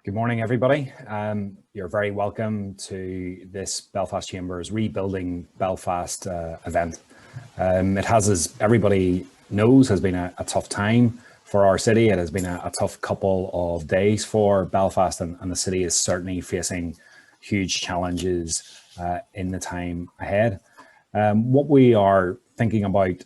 Good morning, everybody. You're very welcome to this Belfast Chambers Rebuilding Belfast event. It has, as everybody knows, has been a tough time for our city. It has been a tough couple of days for Belfast, and the city is certainly facing huge challenges in the time ahead. What we are thinking about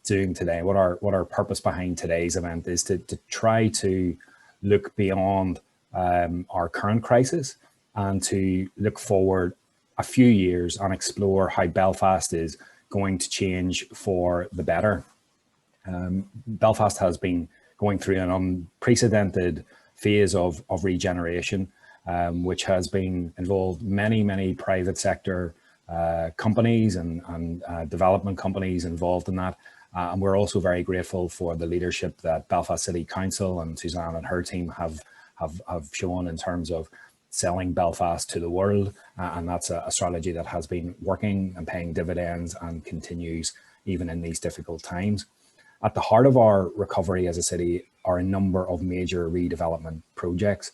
doing today, what our purpose behind today's event is to try to look beyond our current crisis and to look forward a few years and explore how Belfast is going to change for the better. Belfast has been going through an unprecedented phase of regeneration, which has been involved many private sector companies and development companies involved in that. And we're also very grateful for the leadership that Belfast City Council and Suzanne and her team have shown in terms of selling Belfast to the world. And that's a strategy that has been working and paying dividends and continues even in these difficult times. At the heart of our recovery as a city are a number of major redevelopment projects.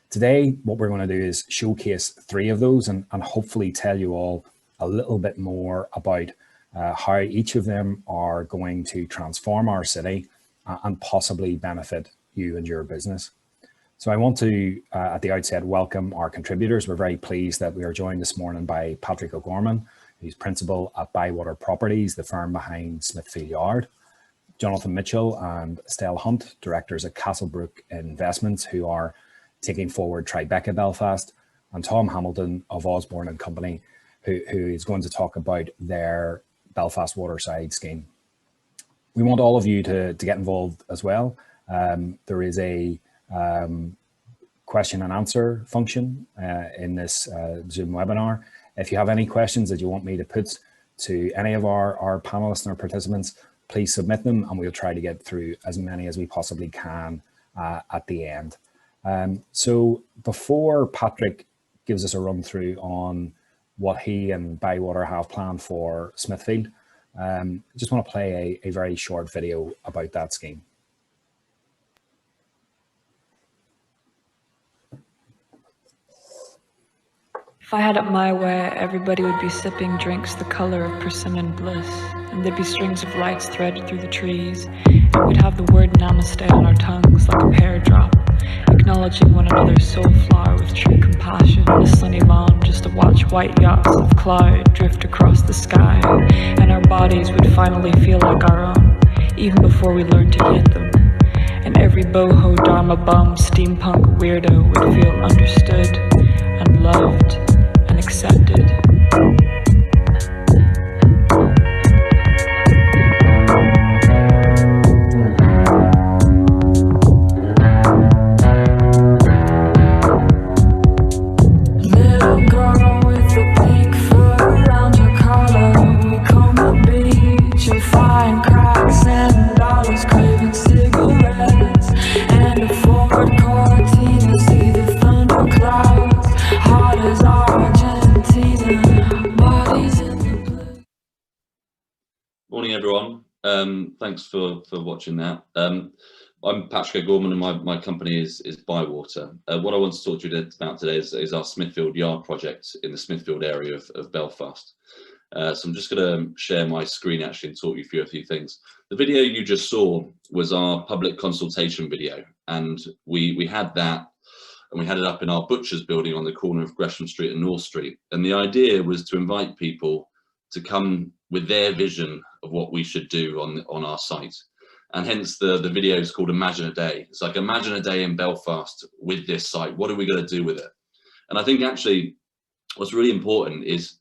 Today, what we're going to do is showcase 3 of those and hopefully tell you all a little bit more about how each of them are going to transform our city and possibly benefit you and your business. So I want to, at the outset, welcome our contributors. We're very pleased that we are joined this morning by Patrick O'Gorman, who's principal at Bywater Properties, the firm behind Smithfield Yard; Jonathan Mitchell and Estelle Hunt, directors at Castlebrooke Investments, who are taking forward Tribeca Belfast; and Tom Hamilton of Osborne and Company, who is going to talk about their Belfast Waterside scheme. We want all of you to get involved as well. There is a question and answer function in this Zoom webinar. If you have any questions that you want me to put to any of our panelists and our participants, please submit them and we'll try to get through as many as we possibly can at the end. So before Patrick gives us a run through on what he and Bywater have planned for Smithfield, I just want to play a very short video about that scheme. If I had it my way, everybody would be sipping drinks the color of persimmon bliss, and there'd be strings of lights threaded through the trees, and we'd have the word namaste on our tongues like a pear drop, acknowledging one another's soul flower with true compassion on a sunny lawn just to watch white yachts of cloud drift across the sky, and our bodies would finally feel like our own, even before we learned to hate them. And every boho dharma bum steampunk weirdo would feel understood and loved and accepted. Little girl with a pink foot around your collar, we comb the beach and find cracks and dollars, craving cigarettes and a Ford Cortina, see the thunder clouds, hot as Argentina, bodies in the blue. Morning, everyone. Thanks for watching that. I'm Patrick O'Gorman and my company is Bywater. What I want to talk to you about today is our Smithfield Yard project in the Smithfield area of Belfast. So I'm just going to share my screen actually and talk you through a few things. The video you just saw was our public consultation video, and we had that, and we had it up in our butcher's building on the corner of Gresham Street and North Street. And the idea was to invite people to come with their vision of what we should do on our site. And hence the video is called Imagine a Day. It's like, imagine a day in Belfast with this site. What are we going to do with it? And I think actually what's really important is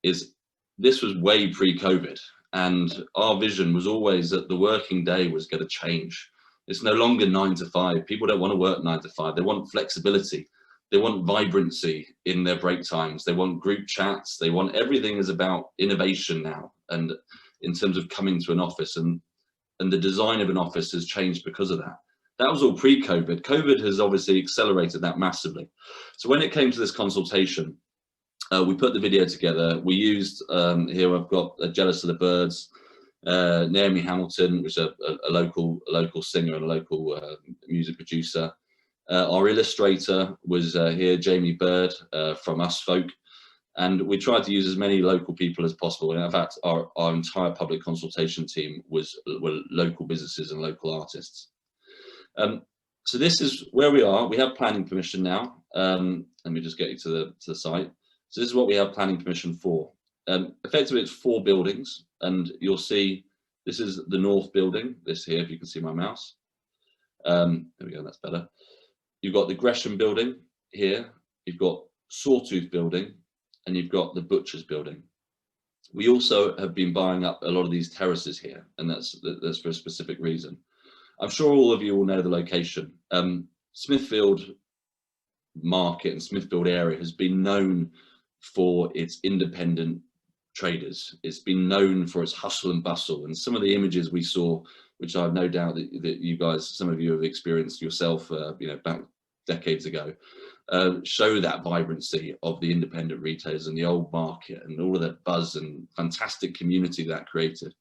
this was way pre-COVID, and our vision was always that the working day was going to change. It's no longer 9 to 5. People don't want to work 9 to 5. They want flexibility. They want vibrancy in their break times. They want group chats. They want, everything is about innovation now. And in terms of coming to an office, and the design of an office has changed because of that. That was all pre-COVID. COVID has obviously accelerated that massively. So when it came to this consultation, we put the video together. We used, here I've got Jealous of the Birds, Naomi Hamilton, which is a local singer and a local music producer, Our illustrator was here, Jamie Bird from Us Folk, and we tried to use as many local people as possible. And in fact, our entire public consultation team were local businesses and local artists. So this is where we are. We have planning permission now. Let me just get you to the site. So this is what we have planning permission for. Effectively, it's 4 buildings, and you'll see this is the North building. This here, if you can see my mouse. There we go. That's better. You've got the Gresham building here. You've got Sawtooth building, and you've got the Butchers building. We also have been buying up a lot of these terraces here, and that's for a specific reason. I'm sure all of you will know the location. Smithfield Market and Smithfield area has been known for its independent traders. It's been known for its hustle and bustle, and some of the images we saw, which I have no doubt that you guys, some of you have experienced yourself, back decades ago, show that vibrancy of the independent retailers and the old market and all of that buzz and fantastic community that created.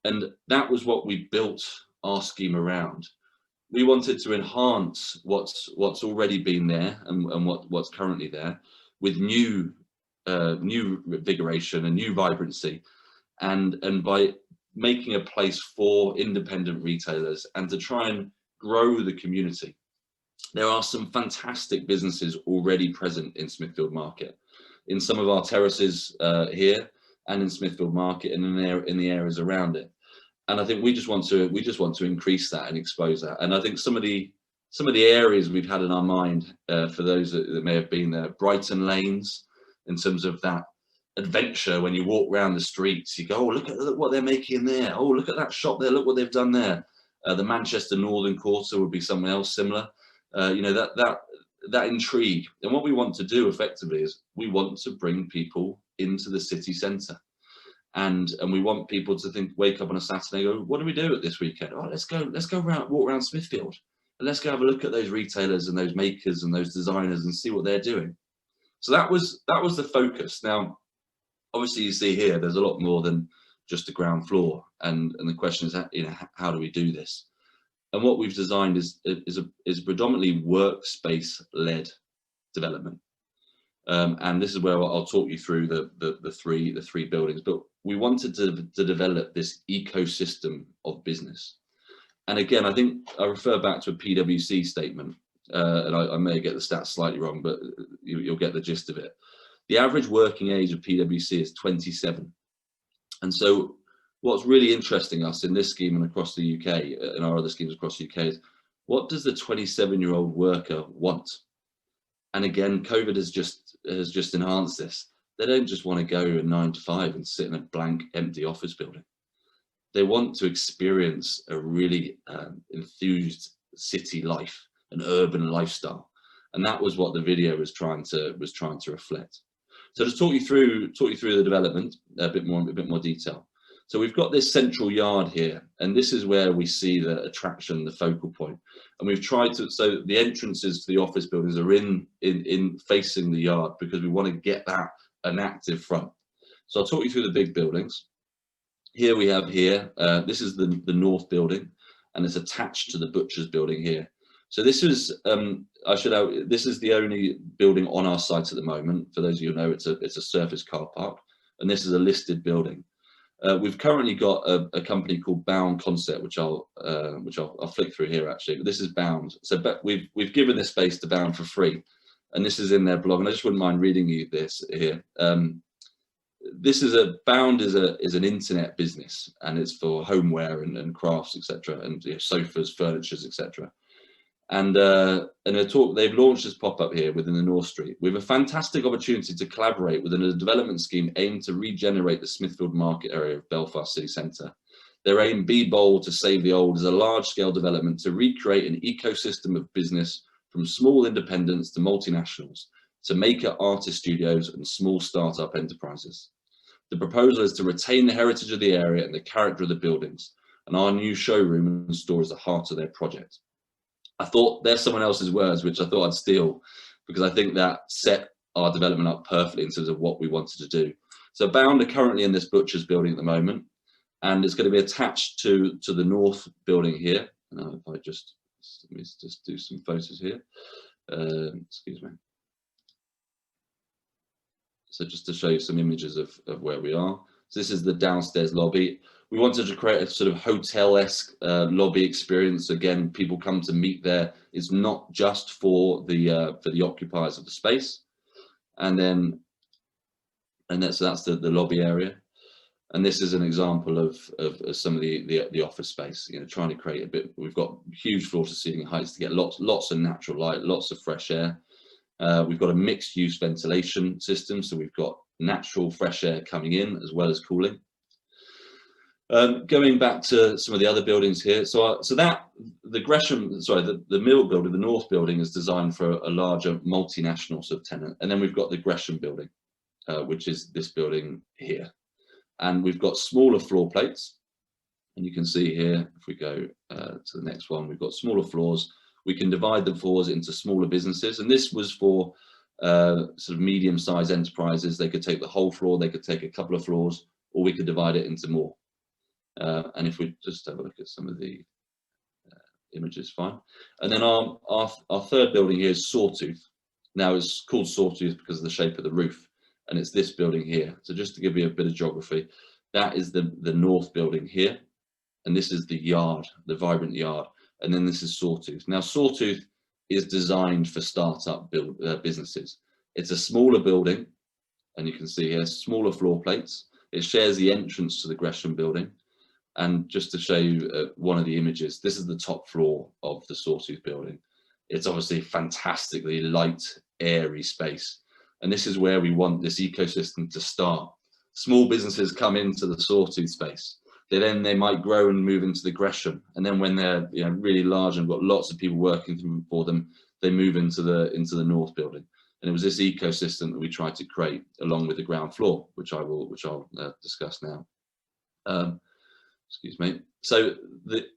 And that was what we built our scheme around. We wanted to enhance what's already been there and what's currently there with new regeneration and new vibrancy, and by making a place for independent retailers and to try and grow the community. There are some fantastic businesses already present in Smithfield Market, in some of our terraces here, and in Smithfield Market and in the areas around it. And I think we just want to increase that and expose that. And I think some of the areas we've had in our mind, for those that may have been there, Brighton Lanes, in terms of that adventure. When you walk around the streets, you go, oh, look what they're making there. Oh, look at that shop there. Look what they've done there. The Manchester Northern Quarter would be something else similar. That intrigue. And what we want to do effectively is we want to bring people into the city centre. And we want people to wake up on a Saturday and go, what do we do at this weekend? Oh, let's go walk around Smithfield, and let's go have a look at those retailers and those makers and those designers and see what they're doing. So that was the focus. Now, obviously, you see here, there's a lot more than just the ground floor, and the question is, how do we do this? And what we've designed is predominantly workspace-led development. And this is where I'll talk you through the three buildings. But we wanted to develop this ecosystem of business. And again, I think I refer back to a PwC statement, and I may get the stats slightly wrong, but you'll get the gist of it. The average working age of PwC is 27. And so what's really interesting us in this scheme and across the UK, and our other schemes across the UK, is what does the 27-year-old worker want? And again, COVID has just enhanced this. They don't just want to go a 9 to 5 and sit in a blank, empty office building. They want to experience a really enthused city life, an urban lifestyle, and that was what the video was trying to reflect. So to talk you through the development a bit more detail. So we've got this central yard here, and this is where we see the attraction, the focal point. And we've tried to, so the entrances to the office buildings are in facing the yard, because we want to get that an active front. So I'll talk you through the big buildings. Here we have this is the North building, and it's attached to the Butchers building here. So this is this is the only building on our site at the moment. For those of you who know, it's a surface car park, and this is a listed building. We've currently got a company called Bound Concept, which I'll flick through here actually. But this is Bound. So we've given this space to Bound for free, and this is in their blog. And I just wouldn't mind reading you this here. Bound is an internet business, and it's for homeware and crafts, etc., and sofas, furnitures, etc. And they've launched this pop-up here within the North Street. We have a fantastic opportunity to collaborate within a development scheme aimed to regenerate the Smithfield Market area of Belfast City Centre. Their aim, Be Bold to Save the Old, is a large-scale development to recreate an ecosystem of business from small independents to multinationals, to maker artist studios and small startup enterprises. The proposal is to retain the heritage of the area and the character of the buildings, and our new showroom and store is the heart of their project. I thought there's someone else's words, which I thought I'd steal, because I think that set our development up perfectly in terms of what we wanted to do. So Bound are currently in this Butcher's building at the moment, and it's going to be attached to the North building here. If I just Let me just do some photos here. Excuse me. So just to show you some images of where we are. So this is the downstairs lobby. We wanted to create a sort of hotel-esque lobby experience. Again, people come to meet there. It's not just for the occupiers of the space. And so that's the lobby area. And this is an example of some of the office space, you know, trying to create a bit. We've got huge floor to ceiling heights to get lots of natural light, lots of fresh air. We've got a mixed use ventilation system, so we've got natural fresh air coming in as well as cooling. Going back to some of the other buildings here, so that the Mill building, the North building, is designed for a larger multinational sort of tenant, and then we've got the Gresham building, which is this building here, and we've got smaller floor plates, and you can see here if we go to the next one, we've got smaller floors. We can divide the floors into smaller businesses, and this was for sort of medium-sized enterprises. They could take the whole floor, they could take a couple of floors, or we could divide it into more. And if we just have a look at some of the images, fine. And then our third building here is Sawtooth. Now it's called Sawtooth because of the shape of the roof, and it's this building here. So just to give you a bit of geography, that is the North building here, and this is the yard, the vibrant yard. And then this is Sawtooth. Now Sawtooth is designed for startup businesses. It's a smaller building, and you can see here smaller floor plates. It shares the entrance to the Gresham building. And just to show you one of the images, this is the top floor of the Sawtooth building. It's obviously fantastically light, airy space. And this is where we want this ecosystem to start. Small businesses come into the Sawtooth space. They might grow and move into the Gresham, and then when they're really large and got lots of people working for them, they move into the North building. And it was this ecosystem that we tried to create along with the ground floor, which I'll discuss now. Excuse me. So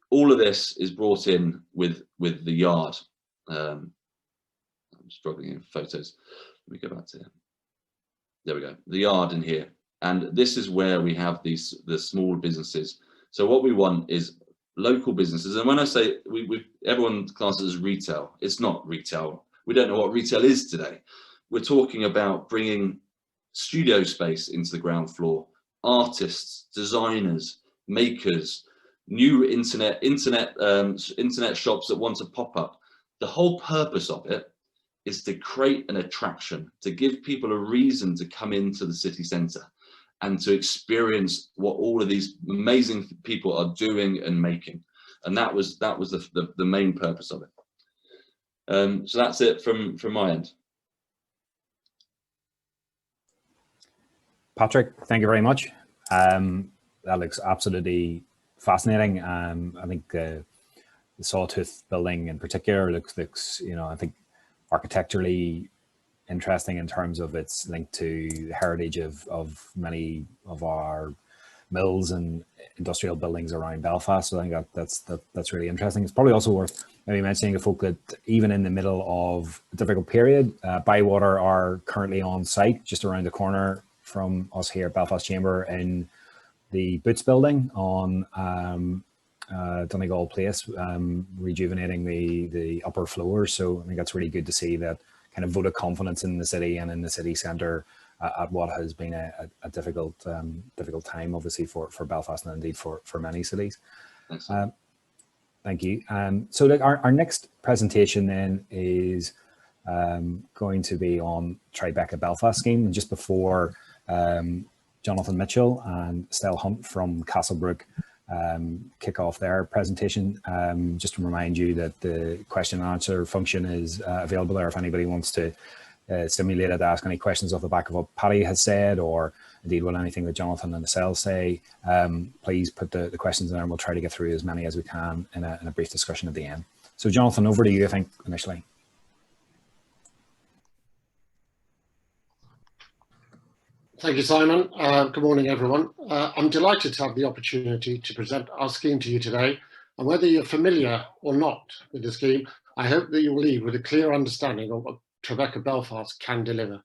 all of this is brought in with the yard. I'm struggling in photos. Let me go back to here. There we go. The yard in here. And this is where we have the small businesses. So what we want is local businesses. And when I say everyone classes as retail, it's not retail. We don't know what retail is today. We're talking about bringing studio space into the ground floor, artists, designers, makers, new internet shops that want to pop up. The whole purpose of it is to create an attraction, to give people a reason to come into the city centre and to experience what all of these amazing people are doing and making. And that was the main purpose of it. So that's it from my end. Patrick, thank you very much. That looks absolutely fascinating. I think the Sawtooth building in particular looks I think architecturally interesting in terms of its link to the heritage of many of our mills and industrial buildings around Belfast. So I think that's really interesting. It's probably also worth maybe mentioning to folk that even in the middle of a difficult period, Bywater are currently on site just around the corner from us here at Belfast Chamber in the Boots building on Donegal Place, rejuvenating the upper floors. So I think that's really good to see that kind of vote of confidence in the city and in the city centre at what has been a difficult time, obviously, for Belfast and indeed for many cities. Thank you. So look, our next presentation then is going to be on Tribeca Belfast scheme. And just before Jonathan Mitchell and Stell Hunt from Castlebrooke kick off their presentation, just to remind you that the question and answer function is available there if anybody wants to stimulate it, ask any questions off the back of what Paddy has said, or indeed what anything that Jonathan and Estelle say. Please put the questions in there and we'll try to get through as many as we can in a brief discussion at the end. So Jonathan, over to you, I think, initially. Thank you, Simon. Good morning, everyone. I'm delighted to have the opportunity to present our scheme to you today. And whether you're familiar or not with the scheme, I hope that you will leave with a clear understanding of what Tribeca Belfast can deliver.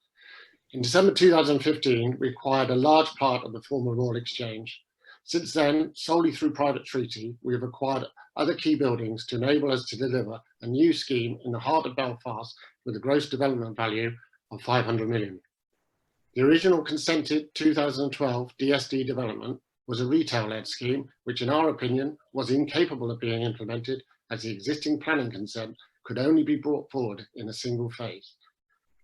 In December 2015, we acquired a large part of the former Royal Exchange. Since then, solely through private treaty, we have acquired other key buildings to enable us to deliver a new scheme in the heart of Belfast with a gross development value of 500 million. The original consented 2012 DSD development was a retail-led scheme, which in our opinion was incapable of being implemented as the existing planning consent could only be brought forward in a single phase.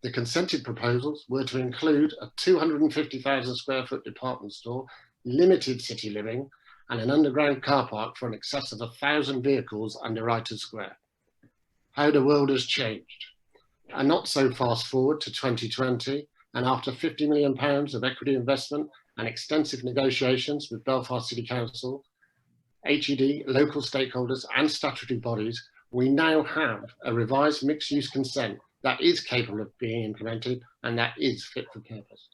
The consented proposals were to include a 250,000 square foot department store, limited city living, and an underground car park for an excess of 1,000 vehicles under Writers Square. How the world has changed. And not so fast forward to 2020, and after £50 million of equity investment and extensive negotiations with Belfast City Council, HED, local stakeholders and statutory bodies, we now have a revised mixed-use consent that is capable of being implemented and that is fit for purpose.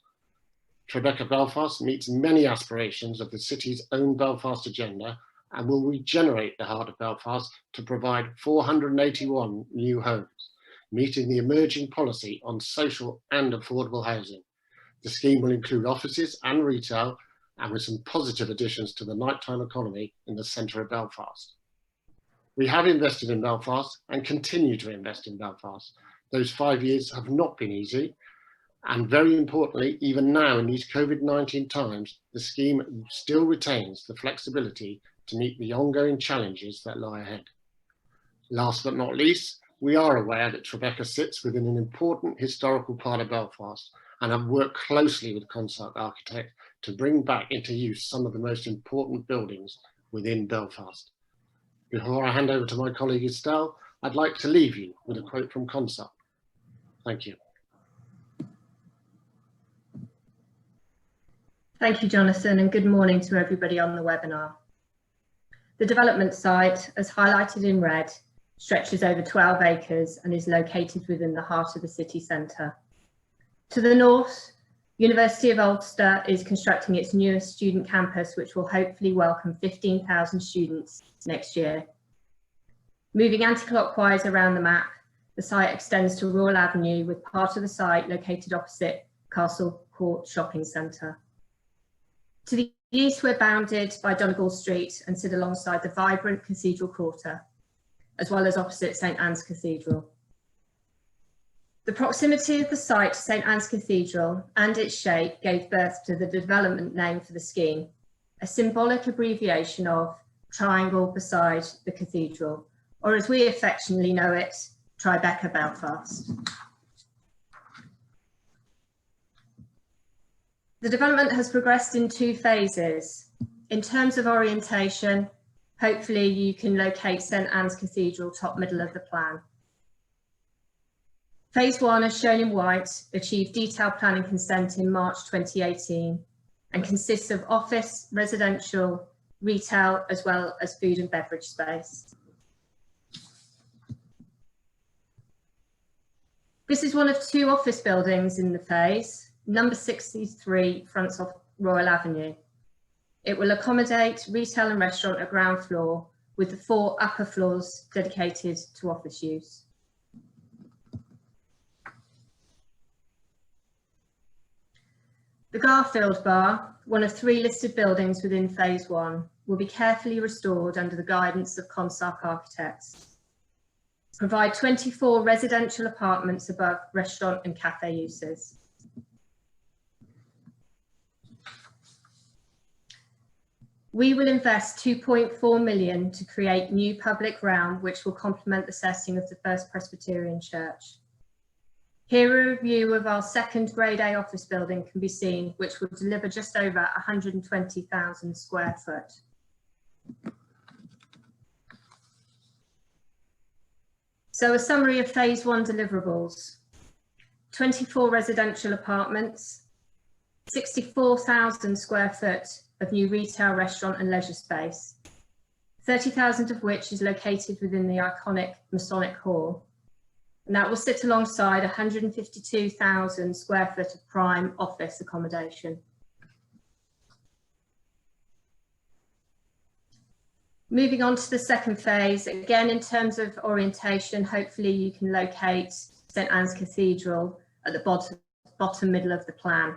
Tribeca Belfast meets many aspirations of the city's own Belfast agenda and will regenerate the heart of Belfast to provide 481 new homes, meeting the emerging policy on social and affordable housing. The scheme will include offices and retail, and with some positive additions to the nighttime economy in the centre of Belfast. We have invested in Belfast and continue to invest in Belfast. Those 5 years have not been easy, and very importantly, even now in these COVID-19 times, the scheme still retains the flexibility to meet the ongoing challenges that lie ahead. Last but not least, we are aware that Tribeca sits within an important historical part of Belfast and have worked closely with Consult Architect to bring back into use some of the most important buildings within Belfast. Before I hand over to my colleague Estelle, I'd like to leave you with a quote from Consult. Thank you. Thank you, Jonathan, and good morning to everybody on the webinar. The development site, as highlighted in red, stretches over 12 acres and is located within the heart of the city centre. To the north, University of Ulster is constructing its newest student campus, which will hopefully welcome 15,000 students next year. Moving anti-clockwise around the map, the site extends to Royal Avenue, with part of the site located opposite Castlebrooke Shopping Centre. To the east, we're bounded by Donegal Street and sit alongside the vibrant Cathedral Quarter, as well as opposite St Anne's Cathedral. The proximity of the site to St Anne's Cathedral and its shape gave birth to the development name for the scheme, a symbolic abbreviation of Triangle Beside the Cathedral, or as we affectionately know it, Tribeca Belfast. The development has progressed in 2 phases. In terms of orientation, hopefully you can locate St Anne's Cathedral top middle of the plan. Phase 1, as shown in white, achieved detailed planning consent in March 2018 and consists of office, residential, retail, as well as food and beverage space. This is one of 2 office buildings in the phase. Number 63 fronts off Royal Avenue. It will accommodate retail and restaurant at ground floor, with the 4 upper floors dedicated to office use. The Garfield Bar, one of 3 listed buildings within phase 1, will be carefully restored under the guidance of Consult Architects. Provide 24 residential apartments above restaurant and cafe uses. We will invest 2.4 million to create new public realm, which will complement the setting of the First Presbyterian Church. Here a review of our 2nd Grade A office building can be seen, which will deliver just over 120,000 square foot. So a summary of phase 1 deliverables: 24 residential apartments, 64,000 square foot of new retail, restaurant and leisure space, 30,000 of which is located within the iconic Masonic Hall. And that will sit alongside 152,000 square foot of prime office accommodation. Moving on to the 2nd phase, again in terms of orientation, hopefully you can locate St Anne's Cathedral at the bottom middle of the plan.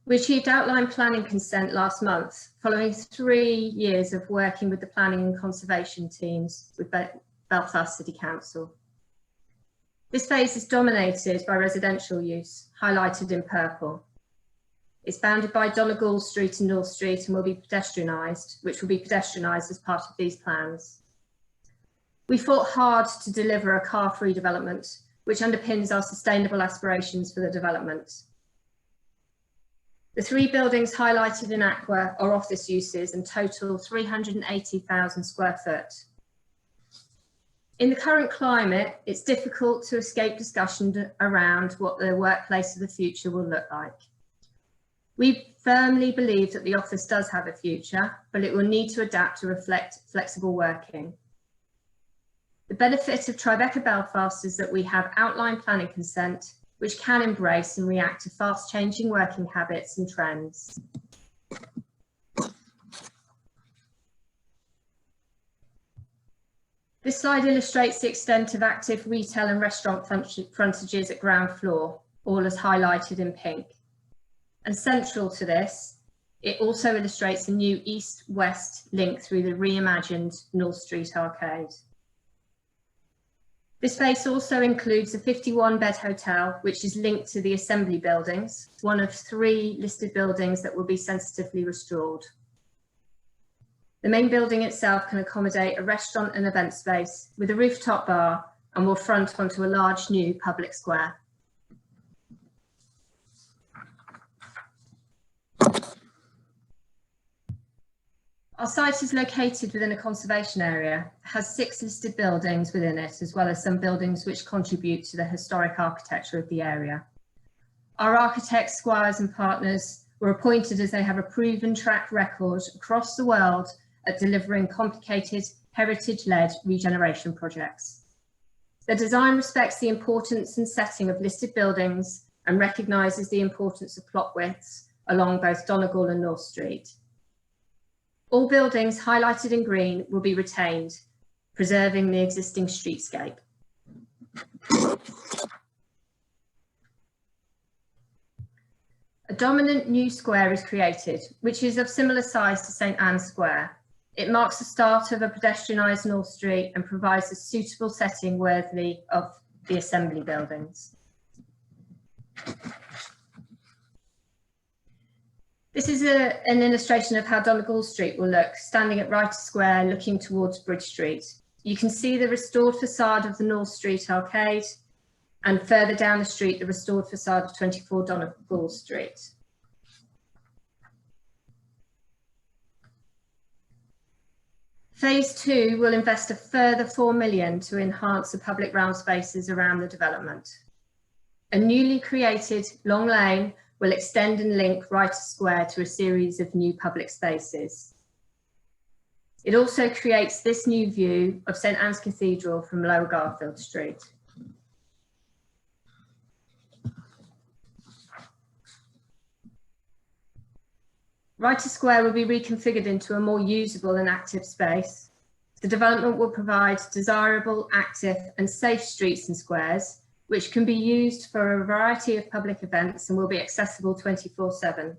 We achieved outline planning consent last month, following 3 years of working with the planning and conservation teams with Belfast City Council. This phase is dominated by residential use, highlighted in purple. It's bounded by Donegal Street and North Street and will be pedestrianised, which will be pedestrianised as part of these plans. We fought hard to deliver a car-free development, which underpins our sustainable aspirations for the development. The 3 buildings highlighted in aqua are office uses and total 380,000 square foot. In the current climate, it's difficult to escape discussion around what the workplace of the future will look like. We firmly believe that the office does have a future, but it will need to adapt to reflect flexible working. The benefit of Tribeca Belfast is that we have outline planning consent, which can embrace and react to fast changing working habits and trends. This slide illustrates the extent of active retail and restaurant frontages at ground floor, all as highlighted in pink. And central to this, it also illustrates a new east-west link through the reimagined North Street Arcade. This space also includes a 51-bed hotel, which is linked to the Assembly buildings, one of 3 listed buildings that will be sensitively restored. The main building itself can accommodate a restaurant and event space with a rooftop bar and will front onto a large new public square. Our site is located within a conservation area, has 6 listed buildings within it, as well as some buildings which contribute to the historic architecture of the area. Our architects, squires and partners were appointed as they have a proven track record across the world at delivering complicated heritage-led regeneration projects. Their design respects the importance and setting of listed buildings and recognises the importance of plot widths along both Donegal and North Street. All buildings highlighted in green will be retained, preserving the existing streetscape. A dominant new square is created, which is of similar size to St Anne's Square. It marks the start of a pedestrianised North Street and provides a suitable setting worthy of the Assembly buildings. This is an illustration of how Donegal Street will look, standing at Ryder Square, looking towards Bridge Street. You can see the restored facade of the North Street Arcade, and further down the street, the restored facade of 24 Donegal Street. Phase 2 will invest a further £4 million to enhance the public realm spaces around the development. A newly created long lane will extend and link Ryder Square to a series of new public spaces. It also creates this new view of St Anne's Cathedral from Lower Garfield Street. Ryder Square will be reconfigured into a more usable and active space. The development will provide desirable, active and safe streets and squares, which can be used for a variety of public events and will be accessible 24/7.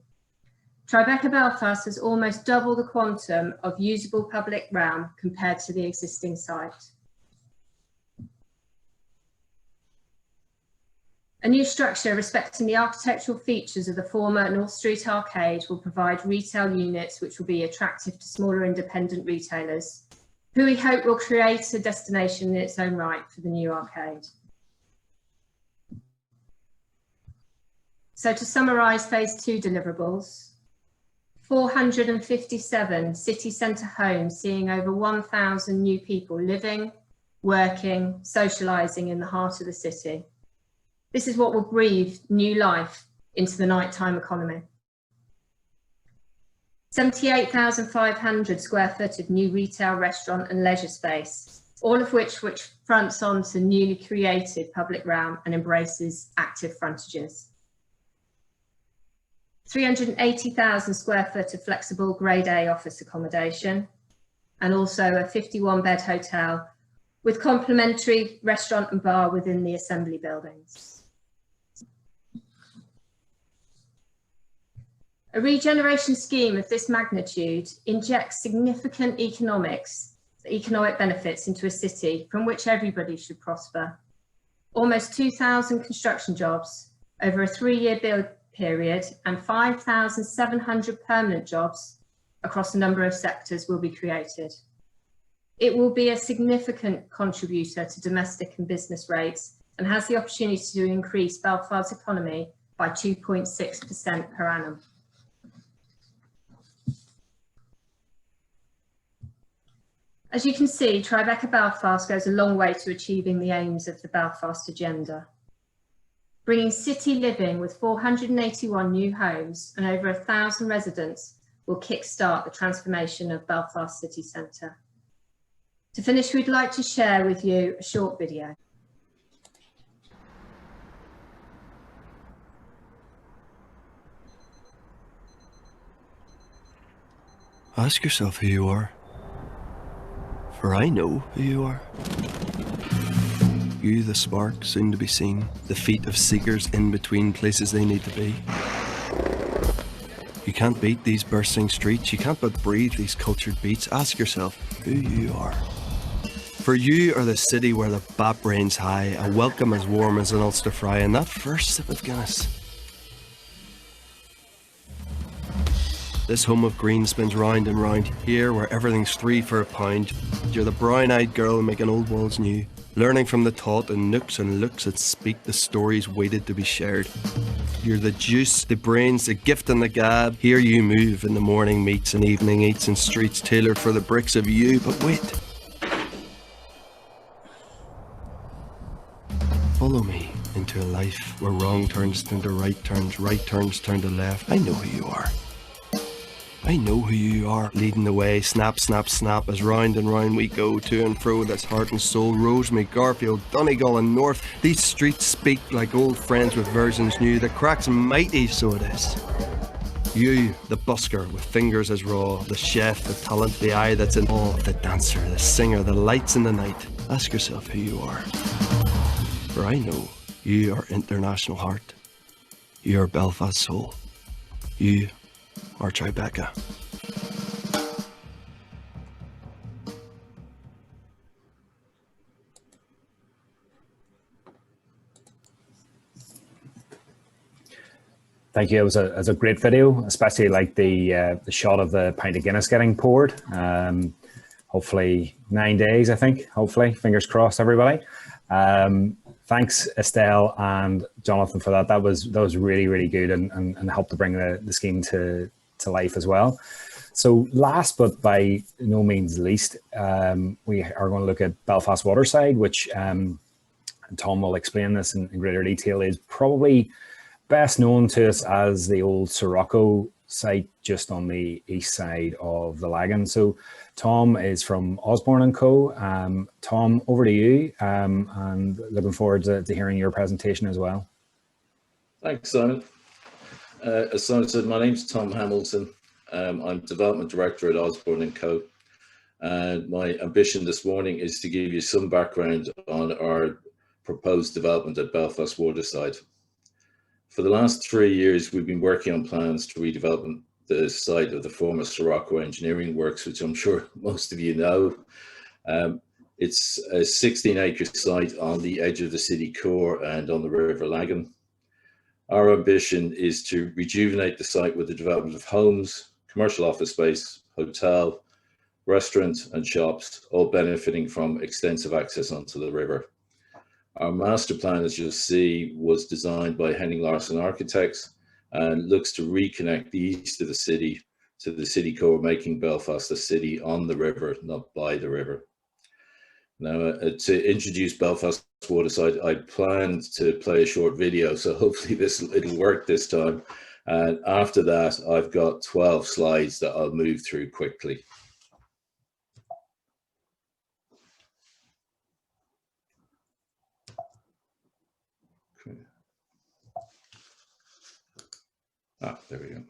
Tribeca Belfast has almost double the quantum of usable public realm compared to the existing site. A new structure respecting the architectural features of the former North Street Arcade will provide retail units which will be attractive to smaller independent retailers, who we hope will create a destination in its own right for the new arcade. So to summarise phase 2 deliverables, 457 city centre homes seeing over 1,000 new people living, working, socialising in the heart of the city. This is what will breathe new life into the nighttime economy. 78,500 square foot of new retail, restaurant and leisure space, all of which fronts onto newly created public realm and embraces active frontages. 380,000 square foot of flexible grade A office accommodation, and also a 51-bed hotel with complementary restaurant and bar within the Assembly buildings. A regeneration scheme of this magnitude injects significant economic benefits into a city from which everybody should prosper. Almost 2,000 construction jobs over a 3-year build period and 5,700 permanent jobs across a number of sectors will be created. It will be a significant contributor to domestic and business rates and has the opportunity to increase Belfast's economy by 2.6% per annum. As you can see, Tribeca Belfast goes a long way to achieving the aims of the Belfast Agenda. Bringing city living with 481 new homes and over 1,000 residents will kickstart the transformation of Belfast city centre. To finish, we'd like to share with you a short video. Ask yourself who you are, for I know who you are. You, the spark, soon to be seen, the feet of seekers in between places they need to be. You can't beat these bursting streets, you can't but breathe these cultured beats. Ask yourself who you are. For you are the city where the bap reigns high, a welcome as warm as an Ulster fry, and that first sip of Guinness. This home of green spins round and round, here where everything's 3 for a pound. You're the brown-eyed girl making old walls new, learning from the taught in nooks and looks that speak the stories waited to be shared. You're the juice, the brains, the gift and the gab. Here you move in the morning meets and evening eats and streets tailored for the bricks of you. But wait. Follow me into a life where wrong turns into right turns turn to left. I know who you are. I know who you are, leading the way, snap, snap, snap, as round and round we go, to and fro, that's heart and soul, Rosemary, Garfield, Donegal and North. These streets speak like old friends with versions new, the crack's mighty, so it is. You, the busker with fingers as raw, the chef, the talent, the eye that's in awe, the dancer, the singer, the lights in the night. Ask yourself who you are. For I know you are international heart. You are Belfast soul. You are Tribeca. Thank you. It was a great video, especially like the shot of the pint of Guinness getting poured. Hopefully 9 days, I think. Hopefully, fingers crossed, everybody. Thanks, Estelle and Jonathan, for that. That was really, really good and helped to bring the scheme to life as well. So last but by no means least, we are going to look at Belfast Waterside, which and Tom will explain this in greater detail, is probably best known to us as the old Sirocco site just on the east side of the Lagan. So Tom is from Osborne and Co. Tom, over to you, and looking forward to hearing your presentation as well. Thanks, Simon. As Simon said, my name's Tom Hamilton. I'm Development Director at Osborne and Co. And my ambition this morning is to give you some background on our proposed development at Belfast Waterside. For the last 3 years, we've been working on plans to redevelop the site of the former Sirocco Engineering Works, which I'm sure most of you know. It's a 16-acre site on the edge of the city core and on the River Lagan. Our ambition is to rejuvenate the site with the development of homes, commercial office space, hotel, restaurant and shops, all benefiting from extensive access onto the river. Our master plan, as you'll see, was designed by Henning Larsen Architects and looks to reconnect the east of the city to the city core, making Belfast a city on the river, not by the river. Now, to introduce Belfast Waterside, I planned to play a short video, so hopefully it'll work this time. And after that, I've got 12 slides that I'll move through quickly. There we go.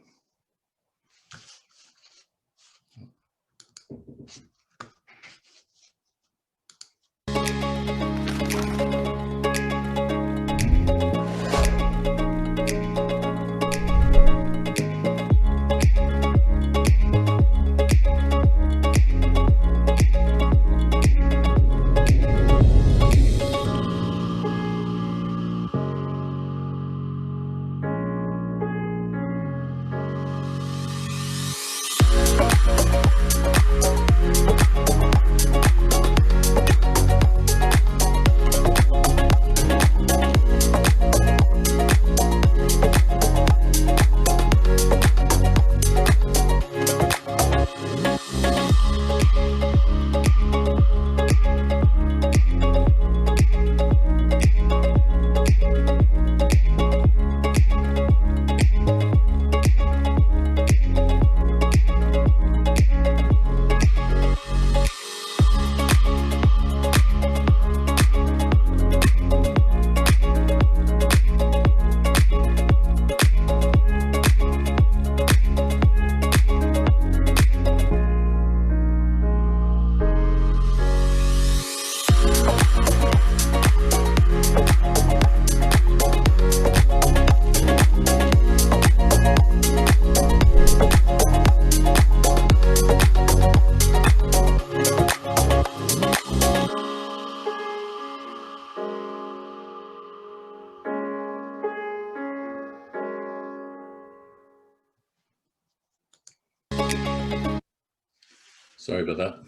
Sorry about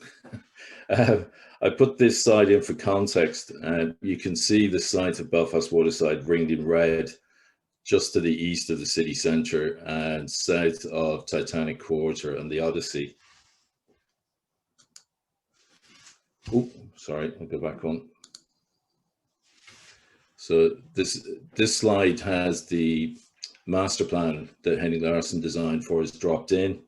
that. I put this slide in for context, and you can see the site of Belfast Waterside ringed in red just to the east of the city centre and south of Titanic Quarter and the Odyssey. Oh, sorry, I'll go back on. So this slide has the master plan that Henning Larsson designed for us dropped in.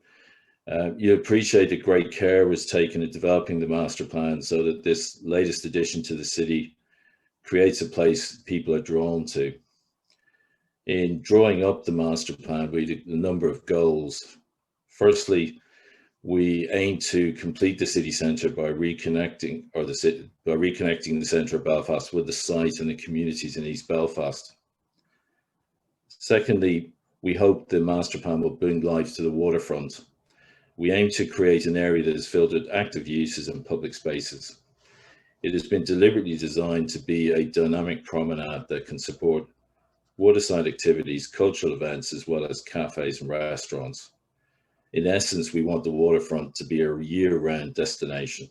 You appreciate that great care was taken in developing the master plan so that this latest addition to the city creates a place people are drawn to. In drawing up the master plan, we had a number of goals. Firstly, we aim to complete the city centre by reconnecting the centre of Belfast with the site and the communities in East Belfast. Secondly, we hope the master plan will bring life to the waterfront. We aim to create an area that is filled with active uses and public spaces. It has been deliberately designed to be a dynamic promenade that can support waterside activities, cultural events, as well as cafes and restaurants. In essence, we want the waterfront to be a year-round destination.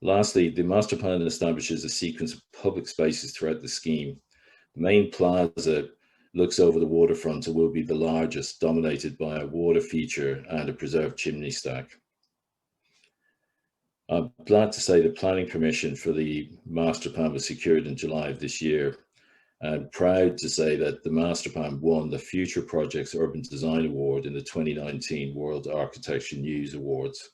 Lastly, the master plan establishes a sequence of public spaces throughout the scheme. The main plaza looks over the waterfront and will be the largest, dominated by a water feature and a preserved chimney stack. I'm glad to say the planning permission for the master plan was secured in July of this year. I'm proud to say that the master plan won the Future Projects Urban Design Award in the 2019 World Architecture News Awards.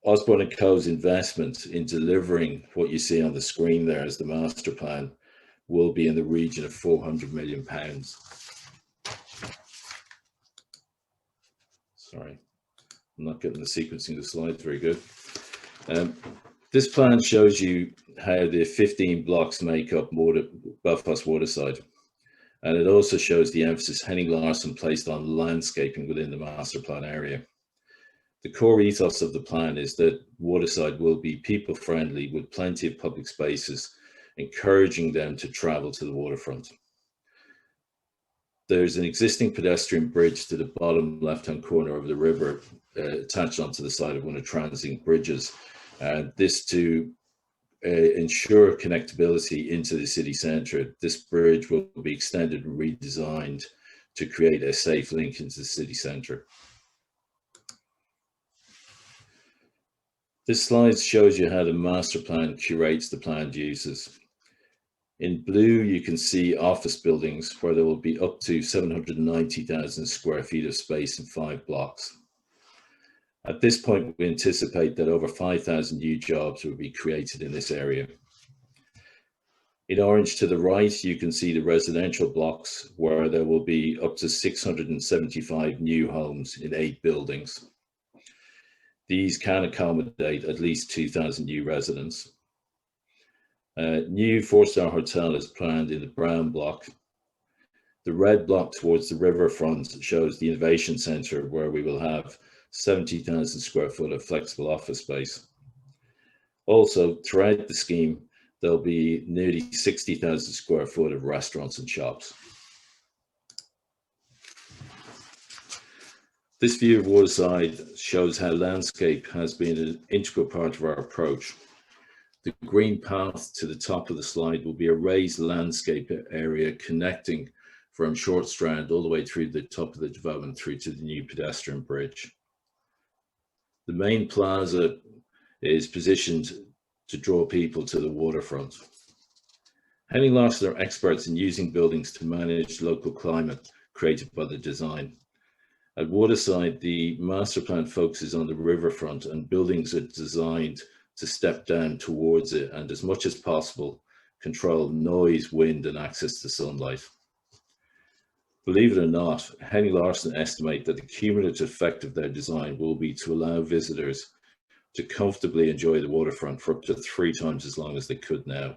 Osborne and Co.'s investment in delivering what you see on the screen there as the master plan will be in the region of £400 million. Sorry, I'm not getting the sequencing of the slides very good. This plan shows you how the 15 blocks make up Belfast Waterside. And it also shows the emphasis Henning Larsson placed on landscaping within the master plan area. The core ethos of the plan is that Waterside will be people friendly with plenty of public spaces, encouraging them to travel to the waterfront. There's an existing pedestrian bridge to the bottom left-hand corner of the river attached onto the side of one of Translink bridges. This to ensure connectability into the city centre. This bridge will be extended and redesigned to create a safe link into the city centre. This slide shows you how the master plan curates the planned uses. In blue, you can see office buildings where there will be up to 790,000 square feet of space in 5 blocks. At this point, we anticipate that over 5,000 new jobs will be created in this area. In orange to the right, you can see the residential blocks where there will be up to 675 new homes in 8 buildings. These can accommodate at least 2,000 new residents. New 4-star hotel is planned in the brown block. The red block towards the riverfront shows the innovation centre where we will have 70,000 square foot of flexible office space. Also, throughout the scheme, there'll be nearly 60,000 square foot of restaurants and shops. This view of Waterside shows how landscape has been an integral part of our approach. The green path to the top of the slide will be a raised landscape area connecting from Short Strand all the way through the top of the development through to the new pedestrian bridge. The main plaza is positioned to draw people to the waterfront. Henning Larsson are experts in using buildings to manage local climate created by the design. At Waterside, the master plan focuses on the riverfront and buildings are designed to step down towards it and, as much as possible, control noise, wind and access to sunlight. Believe it or not, Henning Larsson estimate that the cumulative effect of their design will be to allow visitors to comfortably enjoy the waterfront for up to 3 times as long as they could now.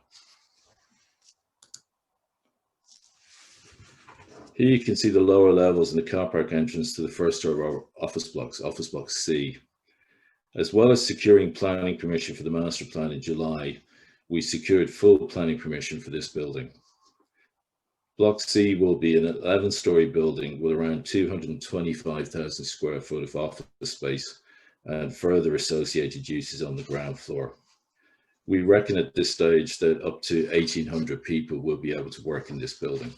Here you can see the lower levels in the car park entrance to the first story office blocks, office block C. As well as securing planning permission for the master plan in July, we secured full planning permission for this building. Block C will be an 11-storey building with around 225,000 square foot of office space and further associated uses on the ground floor. We reckon at this stage that up to 1,800 people will be able to work in this building.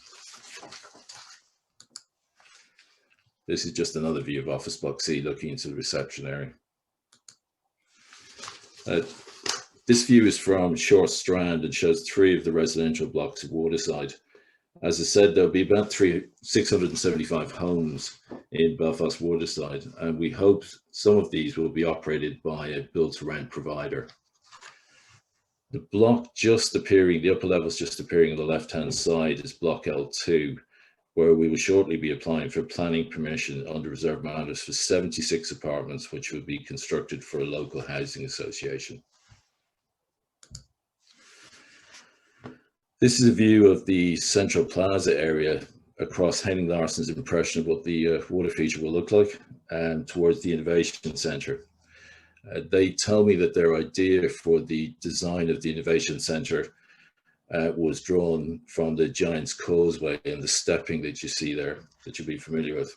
This is just another view of Office Block C looking into the reception area. This view is from Short Strand and shows 3 of the residential blocks of Waterside. As I said, there'll be about 675 homes in Belfast Waterside, and we hope some of these will be operated by a build-to-rent provider. The block just appearing, the upper levels just appearing on the left-hand side is Block L2, where we will shortly be applying for planning permission under reserve matters for 76 apartments, which will be constructed for a local housing association. This is a view of the Central Plaza area across Henning Larsson's impression of what the water feature will look like towards the Innovation Centre. They tell me that their idea for the design of the Innovation Centre was drawn from the Giant's Causeway and the stepping that you see there, that you'll be familiar with.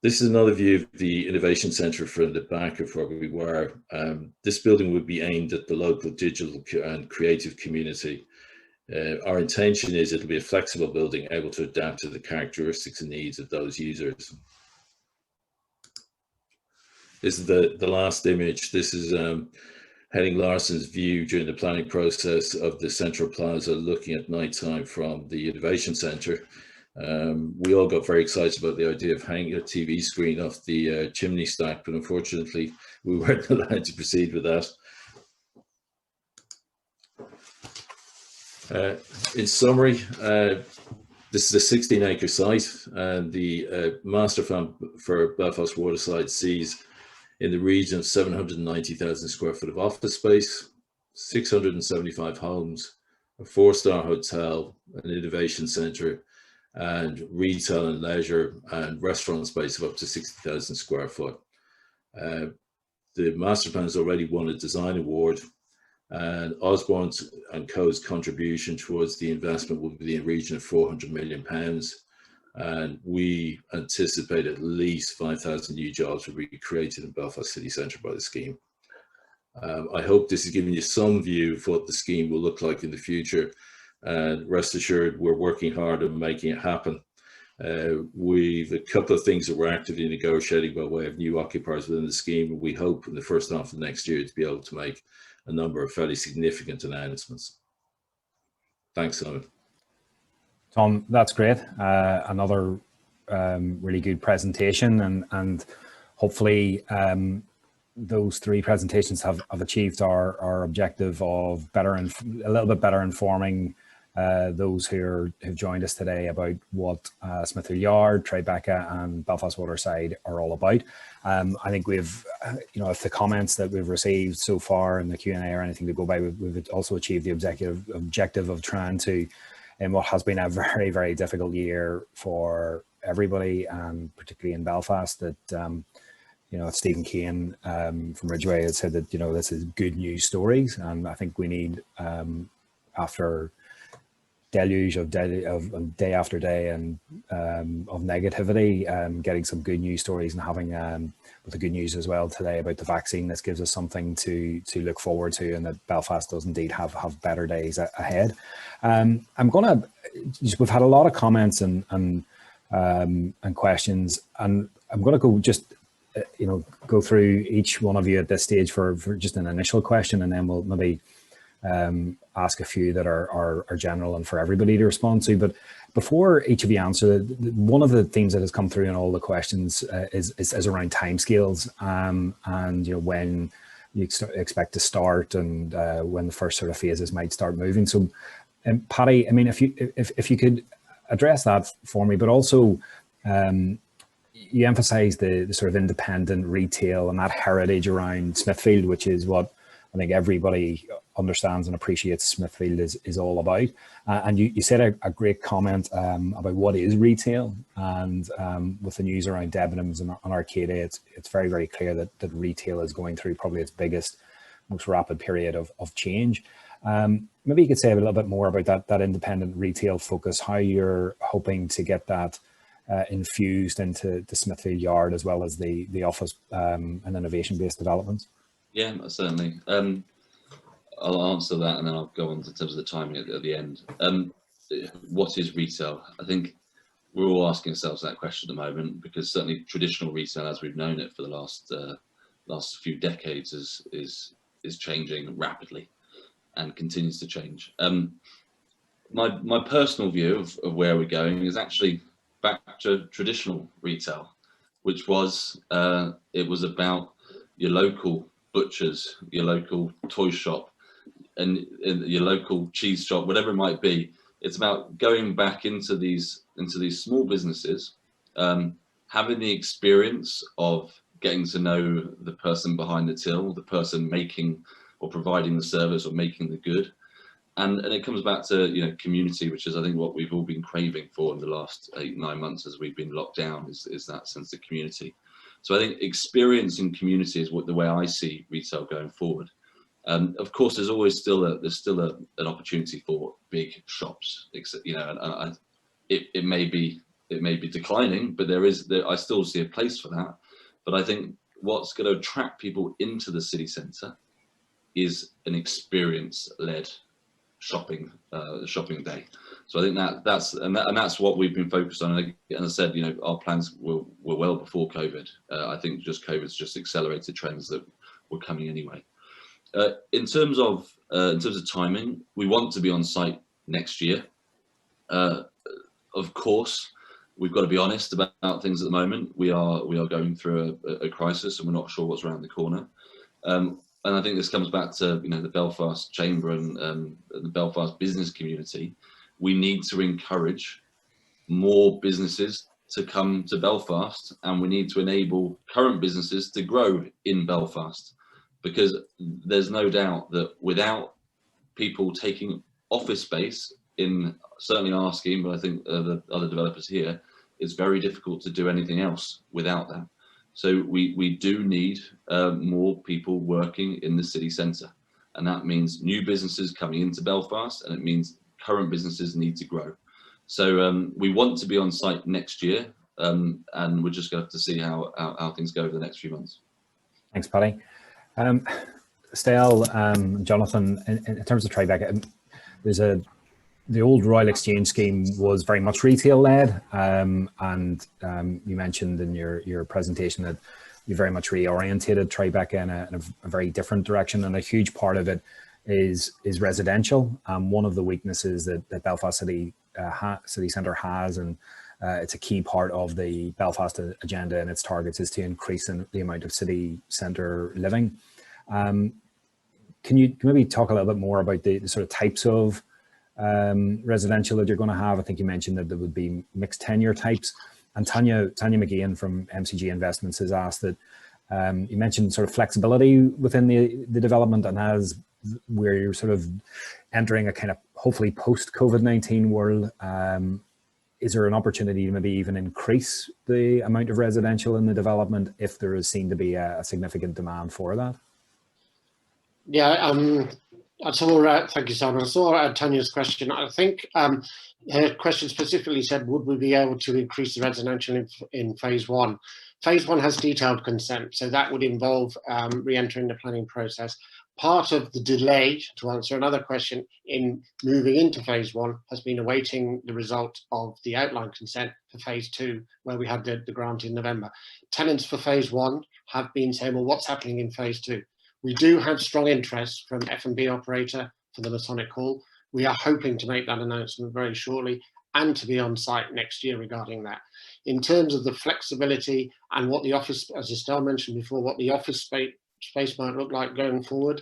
This is another view of the Innovation Centre from the back of where we were. This building would be aimed at the local digital and creative community. Our intention is it'll be a flexible building able to adapt to the characteristics and needs of those users. This is the last image. This is Henning Larsson's view during the planning process of the Central Plaza looking at nighttime from the Innovation Centre. We all got very excited about the idea of hanging a TV screen off the chimney stack, but unfortunately we weren't allowed to proceed with that. In summary, this is a 16-acre site, and the master plan for Belfast Waterside sees in the region of 790,000 square foot of office space, 675 homes, a 4-star hotel, an innovation centre, and retail and leisure and restaurant space of up to 60,000 square foot. The master plan has already won a design award, and Osborne and Co.'s contribution towards the investment will be in the region of £400 million. And we anticipate at least 5,000 new jobs will be created in Belfast City Centre by the scheme. I hope this has given you some view of what the scheme will look like in the future. And rest assured, we're working hard on making it happen. We've a couple of things that we're actively negotiating by way of new occupiers within the scheme, and we hope in the first half of next year to be able to make a number of fairly significant announcements. Thanks, Simon. Tom, that's great. Another really good presentation, and hopefully those 3 presentations have achieved our objective of a little bit better informing those who've joined us today about what Smithfield Yard, Tribeca and Belfast Waterside are all about. I think we've, if the comments that we've received so far in the Q&A or anything to go by, we've also achieved the objective of trying to, in what has been a very, very difficult year for everybody, and particularly in Belfast, that Stephen Kane from Ridgeway had said that this is good news stories, and I think we need, after deluge of day after day and of negativity, getting some good news stories, and having with the good news as well today about the vaccine. This gives us something to look forward to, and that Belfast does indeed have better days ahead. We've had a lot of comments and questions, and I'm gonna go just go through each one of you at this stage for just an initial question, and then we'll maybe ask a few that are general and for everybody to respond to. But before each of you answer, one of the themes that has come through in all the questions is around timescales, and when you expect to start, and when the first sort of phases might start moving. So, Paddy, I mean, if you could address that for me, but also you emphasise the sort of independent retail and that heritage around Smithfield, which is what I think everybody understands and appreciates Smithfield is all about. And you said a great comment about what is retail, and with the news around Debenhams and Arcadia, it's very, very clear that retail is going through probably its biggest, most rapid period of change. Maybe you could say a little bit more about that independent retail focus, how you're hoping to get that infused into the Smithfield Yard as well as the office and innovation-based developments. Yeah, certainly. I'll answer that and then I'll go on to terms of the timing at the end. What is retail? I think we're all asking ourselves that question at the moment, because certainly traditional retail, as we've known it for the last few decades, is changing rapidly and continues to change. My personal view of where we're going is actually back to traditional retail, which was it was about your local butchers, your local toy shop, and your local cheese shop, whatever it might be. It's about going back into these small businesses, having the experience of getting to know the person behind the till, the person making or providing the service or making the good, and it comes back to community, which is I think what we've all been craving for in the last 8-9 months as we've been locked down, is that sense of community. So I think experience in community is the way I see retail going forward. Of course, there's always still an opportunity for big shops. It may be declining, but I still see a place for that. But I think what's going to attract people into the city centre is an experience-led shopping day. So I think that's what we've been focused on. And as I said, our plans were well before COVID. I think just COVID's just accelerated trends that were coming anyway. In terms of timing, we want to be on site next year. Of course, we've got to be honest about things at the moment. We are going through a crisis, and we're not sure what's around the corner. And I think this comes back to the Belfast Chamber and the Belfast business community. We need to encourage more businesses to come to Belfast, and we need to enable current businesses to grow in Belfast, because there's no doubt that without people taking office space in certainly our scheme, but I think the other developers here, it's very difficult to do anything else without that. So we do need more people working in the city centre, and that means new businesses coming into Belfast, and it means current businesses need to grow. So we want to be on site next year, and we're just going to have to see how things go over the next few months. Thanks, Paddy. Stell, Jonathan, in terms of Tribeca, the old Royal Exchange scheme was very much retail led, and you mentioned in your presentation that you very much reorientated Tribeca in a very different direction, and a huge part of it is residential. One of the weaknesses that Belfast City Centre has, and it's a key part of the Belfast agenda and its targets, is to increase the amount of city centre living. Can you maybe talk a little bit more about the sort of types of residential that you're going to have? I think you mentioned that there would be mixed tenure types. And Tanya McGeehan from MCG Investments has asked that you mentioned sort of flexibility within the development, and as where you're sort of entering a kind of hopefully post-COVID-19 world, is there an opportunity to maybe even increase the amount of residential in the development if there is seen to be a significant demand for that? Yeah, I saw, thank you, Simon. I saw Tanya's question. I think her question specifically said, would we be able to increase the residential in phase one? Phase one has detailed consent, so that would involve re-entering the planning process. Part of the delay, to answer another question, in moving into phase one has been awaiting the result of the outline consent for phase two, where we had the grant in November. Tenants for phase one have been saying, well, what's happening in phase two? We do have strong interest from F&B operator for the Masonic Hall. We are hoping to make that announcement very shortly and to be on site next year regarding that. In terms of the flexibility and what the office, as Estelle mentioned before, what the office space might look like going forward,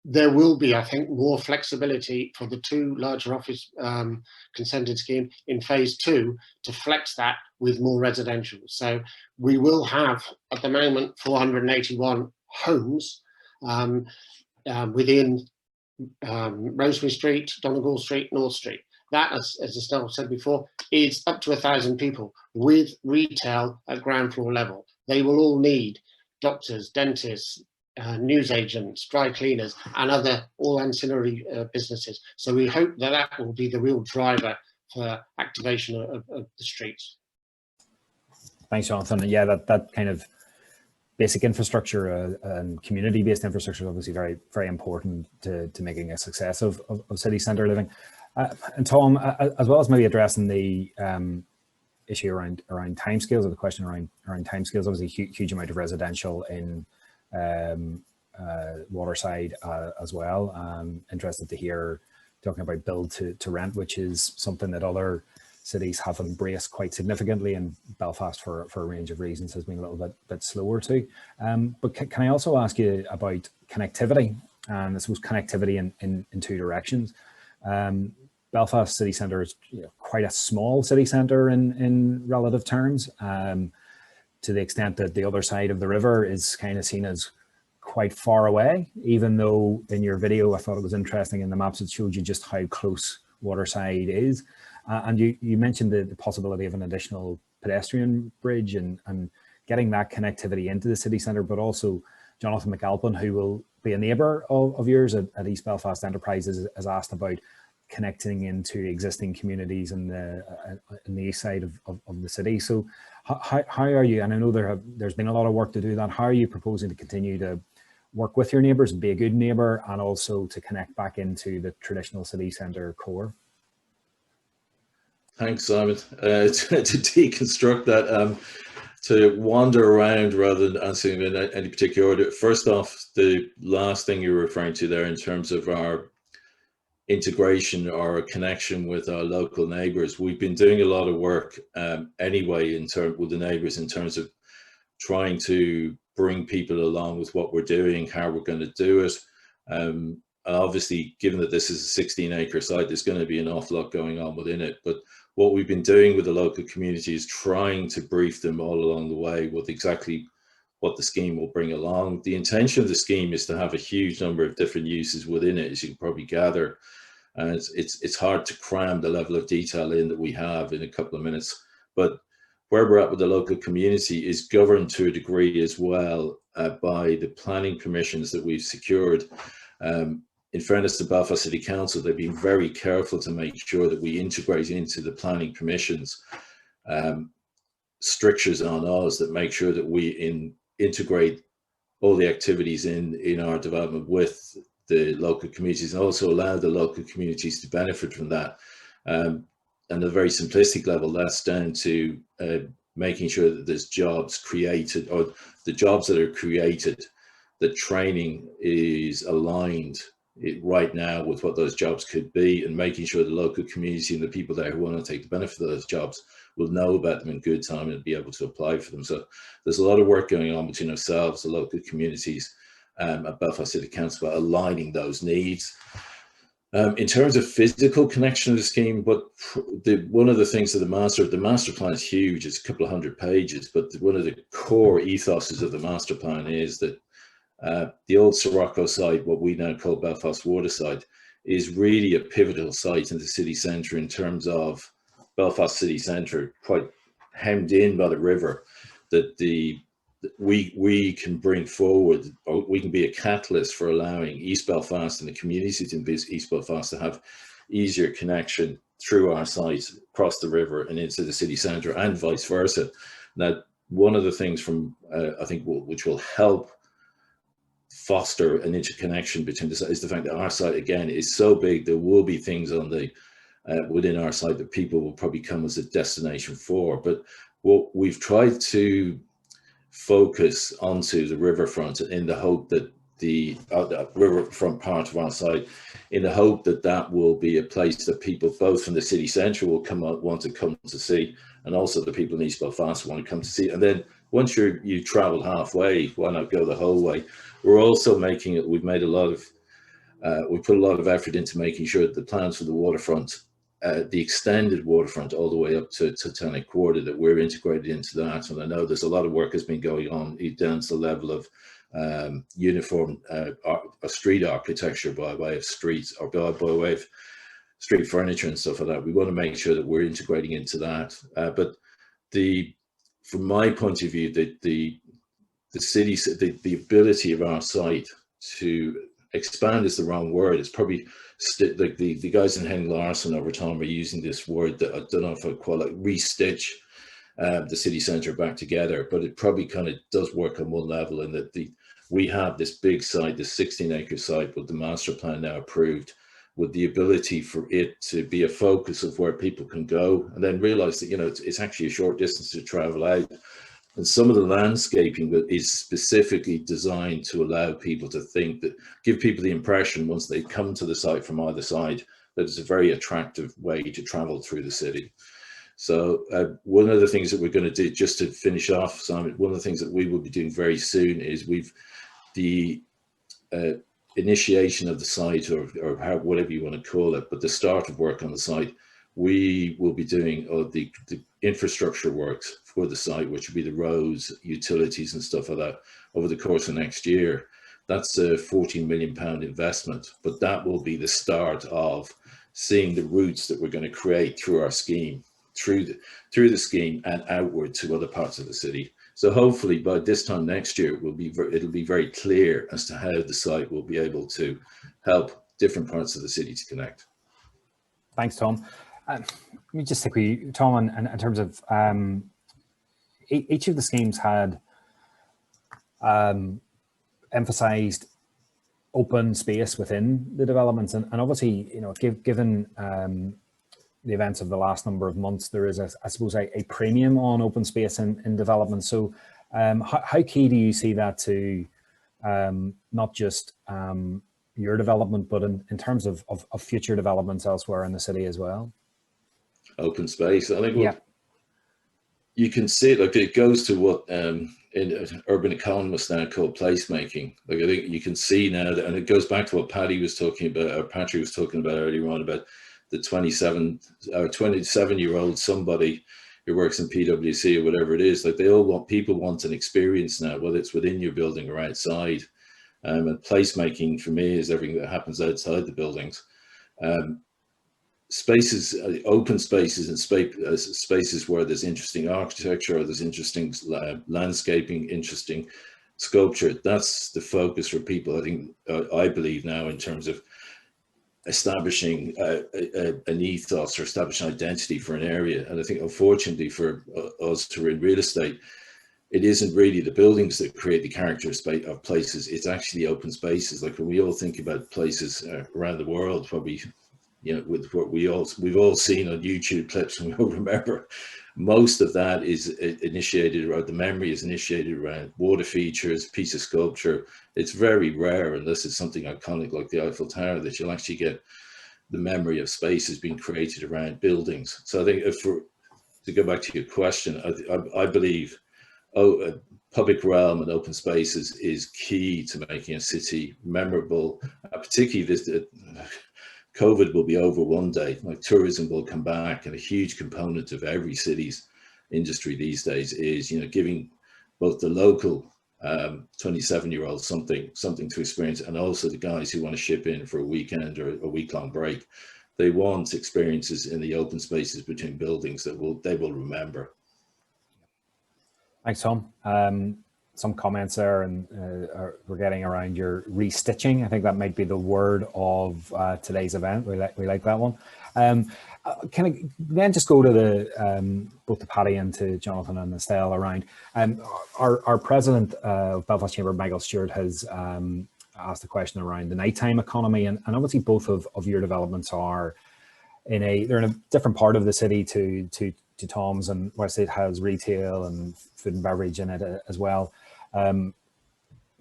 there will be, I think, more flexibility for the two larger office consented scheme in phase two to flex that with more residential. So we will have, at the moment, 481 homes within Rosemary Street, Donegal Street, North Street. That, as Estelle said before, is up to 1,000 people with retail at ground floor level. They will all need doctors, dentists, newsagents, dry cleaners, and all ancillary businesses. So we hope that that will be the real driver for activation of the streets. Thanks, Jonathan. And yeah, that kind of basic infrastructure and community-based infrastructure is obviously very, very important to making a success of city centre living. And Tom, as well as maybe addressing the issue around timescales, or the question around timescales, obviously huge amount of residential in Waterside as well. Interested to hear talking about build to rent, which is something that other cities have embraced quite significantly, and Belfast for a range of reasons has been a little bit slower too. But can I also ask you about connectivity? And I suppose connectivity in two directions. Belfast city centre is quite a small city centre in relative terms, to the extent that the other side of the river is kind of seen as quite far away, even though in your video I thought it was interesting in the maps it showed you just how close Waterside is. And you mentioned the possibility of an additional pedestrian bridge and getting that connectivity into the city centre, but also Jonathan McAlpin, who will be a neighbour of yours at East Belfast Enterprises, has asked about connecting into existing communities in the east side of the city. So how are you, and I know there's been a lot of work to do that, how are you proposing to continue to work with your neighbours and be a good neighbour, and also to connect back into the traditional city centre core? Thanks, Simon. To deconstruct that, to wander around rather than answering in any particular order. First off, the last thing you were referring to there in terms of our integration or connection with our local neighbours, we've been doing a lot of work anyway with the neighbours in terms of trying to bring people along with what we're doing, how we're going to do it. Obviously, given that this is a 16-acre site, there's going to be an awful lot going on within it. But what we've been doing with the local community is trying to brief them all along the way with exactly what the scheme will bring along. The intention of the scheme is to have a huge number of different uses within it, as you can probably gather. And it's hard to cram the level of detail in that we have in a couple of minutes. But where we're at with the local community is governed to a degree as well by the planning permissions that we've secured. In fairness to Belfast City Council, they've been very careful to make sure that we integrate into the planning permissions strictures on us that make sure that we integrate all the activities in our development with the local communities, and also allow the local communities to benefit from that. And at a very simplistic level, that's down to making sure that there's jobs created, or the jobs that are created, the training is aligned right now with what those jobs could be, and making sure the local community and the people there who want to take the benefit of those jobs will know about them in good time and be able to apply for them. So there's a lot of work going on between ourselves, the local communities, at Belfast City Council about aligning those needs. In terms of physical connection of the scheme, but one of the things of the master plan is huge. It's a couple of 100 pages, but one of the core ethoses of the master plan is that the old Sirocco site, what we now call Belfast Waterside, is really a pivotal site in the city centre in terms of Belfast city centre, quite hemmed in by the river, that we can bring forward, or we can be a catalyst for allowing East Belfast and the communities in East Belfast to have easier connection through our site across the river and into the city centre, and vice versa. Now, one of the things from I think which will help foster an interconnection between the is the fact that our site again is so big, there will be things on the within our site that people will probably come as a destination for. But what we've tried to focus onto the riverfront in the hope that the riverfront part of our site, in the hope that that will be a place that people both from the city centre will want to come to see, and also the people in East Belfast want to come to see. And then once you've travelled halfway, why not go the whole way? We're also making it, we put a lot of effort into making sure that the plans for the waterfront, the extended waterfront all the way up to 10 that we're integrated into that. And I know there's a lot of work has been going on down to the level of uniform street architecture by way of streets, or by way of street furniture and stuff like that. We want to make sure that we're integrating into that. But from my point of view, the the city, the ability of our site to expand is the wrong word. It's probably like the guys in Henry Larson over time are using this word that I don't know if I'd call it restitch the city centre back together, but it probably kind of does work on one level in that we have this big site, this 16-acre site with the master plan now approved, with the ability for it to be a focus of where people can go, and then realize that, you know, it's actually a short distance to travel out. And some of the landscaping that is specifically designed to allow people to think, that give people the impression once they come to the site from either side, that it's a very attractive way to travel through the city. So one of the things that we're going to do, just to finish off, Simon, one of the things that we will be doing very soon is the initiation of the site, or whatever you want to call it, but the start of work on the site, we will be doing the infrastructure works for the site, which will be the roads, utilities and stuff like that over the course of next year. That's a £14 million investment, but that will be the start of seeing the routes that we're going to create through our scheme, through the scheme and outward to other parts of the city. So hopefully by this time next year, it'll be very clear as to how the site will be able to help different parts of the city to connect. Thanks, Tom. Let me just stick with you, Tom, in terms of each of the schemes had emphasised open space within the developments, and obviously, you know, given the events of the last number of months, there is, I suppose, a premium on open space in development. So how key do you see that to not just your development, but in terms of future developments elsewhere in the city as well? Open space, I think, you can see it, like it goes to what in urban economists now call placemaking. Like I think you can see now that, and it goes back to what Paddy was talking about, or Patrick was talking about earlier on, about the 27-year-old somebody who works in PwC or whatever it is. Like people want an experience now, whether it's within your building or outside. And placemaking for me is everything that happens outside the buildings. Spaces, open spaces, and spaces where there's interesting architecture, or there's interesting landscaping, interesting sculpture. That's the focus for people, I think, I believe now, in terms of establishing an ethos or establishing identity for an area. And I think, unfortunately for us who are in real estate, it isn't really the buildings that create the character of places. It's actually the open spaces. Like when we all think about places around the world, probably, you know, with what we've all seen on YouTube clips, and we all remember, most of that is initiated, or the memory is initiated around water features, piece of sculpture. It's very rare, unless it's something iconic like the Eiffel Tower, that you'll actually get the memory of spaces being created around buildings. So I think, to go back to your question, I believe public realm and open spaces is key to making a city memorable, particularly this. COVID will be over one day, like tourism will come back, and a huge component of every city's industry these days is, you know, giving both the local 27-year-olds something to experience, and also the guys who want to ship in for a weekend or a week-long break. They want experiences in the open spaces between buildings that they will remember. Thanks, Tom. Some comments there, and we're getting around your restitching. I think that might be the word of today's event. We like that one. Can I then just go to the both to Paddy and to Jonathan and Estelle around our president of Belfast Chamber, Michael Stewart, has asked a question around the nighttime economy, and obviously both of your developments are they're in a different part of the city to Tom's, and West it has retail and food and beverage in it as well.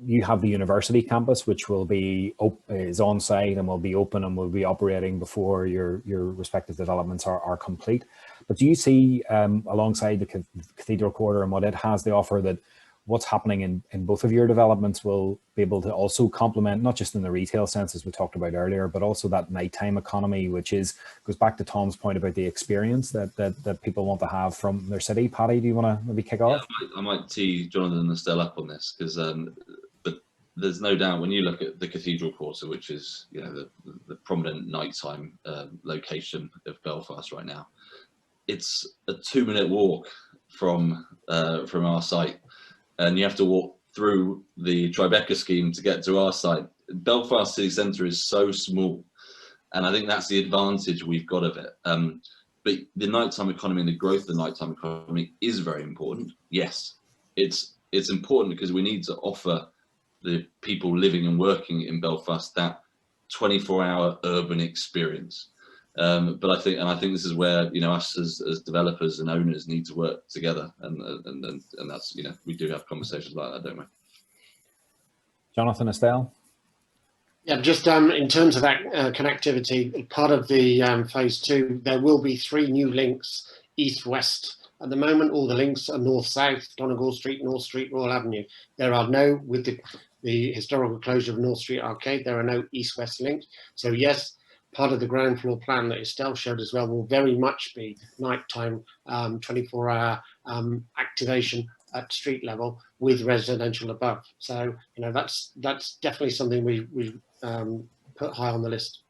You have the university campus, which is on site and will be open and will be operating before your respective developments are complete. But do you see, alongside the Cathedral Quarter and what it has to offer, that what's happening in both of your developments will be able to also complement, not just in the retail sense, as we talked about earlier, but also that nighttime economy, which goes back to Tom's point about the experience that people want to have from their city? Paddy, do you want to maybe kick off? I might tee Jonathan and Estelle up on this, because but there's no doubt, when you look at the Cathedral Quarter, which is, you know, the prominent nighttime location of Belfast right now, it's a 2-minute walk from our site. And you have to walk through the Tribeca scheme to get to our site. Belfast city centre is so small, and I think that's the advantage we've got of it. But the nighttime economy and the growth of the nighttime economy is very important. Yes, it's important because we need to offer the people living and working in Belfast that 24-hour urban experience. But I think this is where, you know, us as developers and owners need to work together, and that's, you know, we do have conversations like that, don't we? Jonathan, Estelle? Yeah, just in terms of that connectivity, part of the phase 2, there will be 3 new links east-west. At the moment, all the links are north-south, Donegal Street, North Street, Royal Avenue. There are no, with the historical closure of North Street Arcade, there are no east-west links. So yes, part of the ground floor plan that Estelle showed as well will very much be nighttime 24-hour activation at street level with residential above. So, you know, that's definitely something we put high on the list.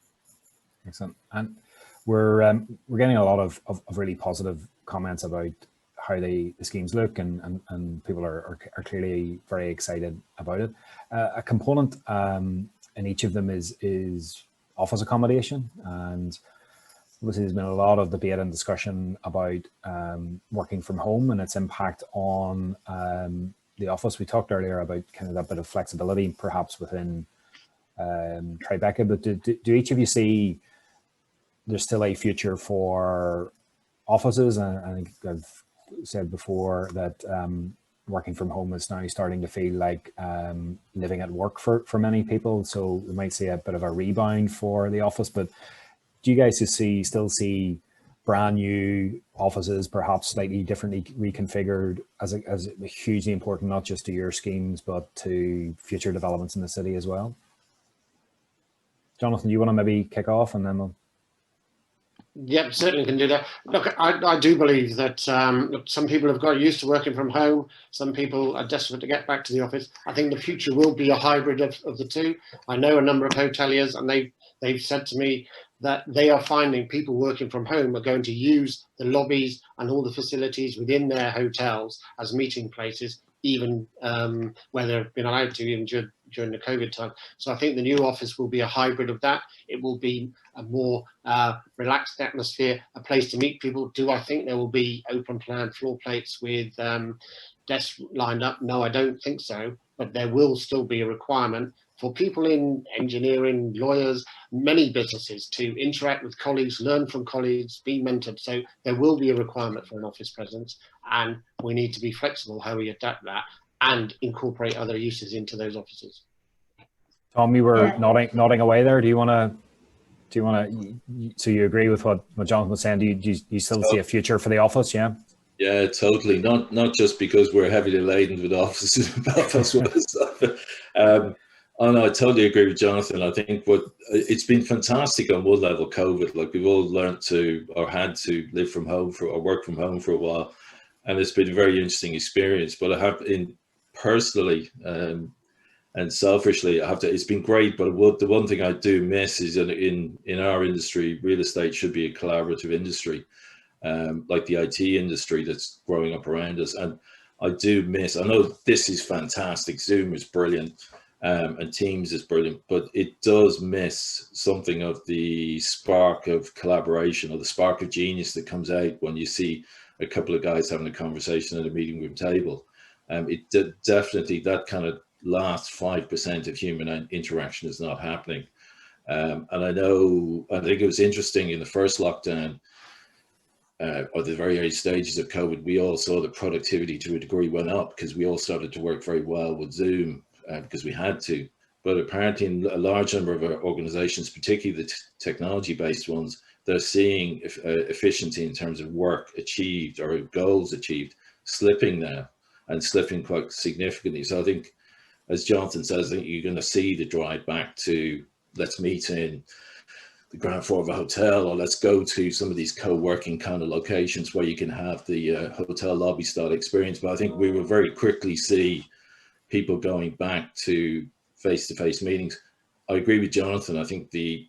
Excellent. And we're getting a lot of really positive comments about how the schemes look, and people are clearly very excited about it. A component in each of them is office accommodation, and obviously there's been a lot of debate and discussion about working from home and its impact on the office. We talked earlier about kind of that bit of flexibility perhaps within Tribeca, but do each of you see there's still a future for offices? And I think I've said before that working from home is now starting to feel like living at work for many people. So we might see a bit of a rebound for the office, but do you guys still see brand new offices, perhaps slightly differently reconfigured, as hugely important, not just to your schemes, but to future developments in the city as well? Jonathan, do you want to maybe kick off, and then we'll... Yep, certainly can do that. Look, I do believe that some people have got used to working from home. Some people are desperate to get back to the office. I think the future will be a hybrid of the two. I know a number of hoteliers, and they've said to me that they are finding people working from home are going to use the lobbies and all the facilities within their hotels as meeting places, even where they've been allowed to, even during the COVID time. So I think the new office will be a hybrid of that. It will be a more relaxed atmosphere, a place to meet people. Do I think there will be open plan floor plates with desks lined up? No, I don't think so. But there will still be a requirement for people in engineering, lawyers, many businesses to interact with colleagues, learn from colleagues, be mentored. So there will be a requirement for an office presence, and we need to be flexible how we adapt that and incorporate other uses into those offices. Tom, you were nodding away there. Do you want to? So you agree with what Jonathan was saying? Do you still see a future for the office? Yeah. Yeah, totally. Not just because we're heavily laden with offices in Belfast. Oh no, I totally agree with Jonathan. I think it's been fantastic on one level, COVID. Like, we've all learned to, or had to, live from home or work from home for a while, and it's been a very interesting experience. But I have, personally and selfishly, it's been great. But the one thing I do miss is that in our industry, real estate should be a collaborative industry, like the IT industry that's growing up around us. And I do miss, I know this is fantastic, Zoom is brilliant, and Teams is brilliant, but it does miss something of the spark of collaboration or the spark of genius that comes out when you see a couple of guys having a conversation at a meeting room table. Definitely that kind of last 5% of human interaction is not happening. And I think it was interesting in the first lockdown, or the very early stages of COVID, we all saw the productivity to a degree went up because we all started to work very well with Zoom because we had to. But apparently in a large number of our organizations, particularly the technology-based ones, they're seeing efficiency in terms of work achieved or goals achieved slipping now, and slipping quite significantly. So I think, as Jonathan says, I think you're going to see the drive back to, let's meet in the ground floor of a hotel, or let's go to some of these co-working kind of locations where you can have the hotel lobby style experience. But I think we will very quickly see people going back to face-to-face meetings. I agree with Jonathan. I think the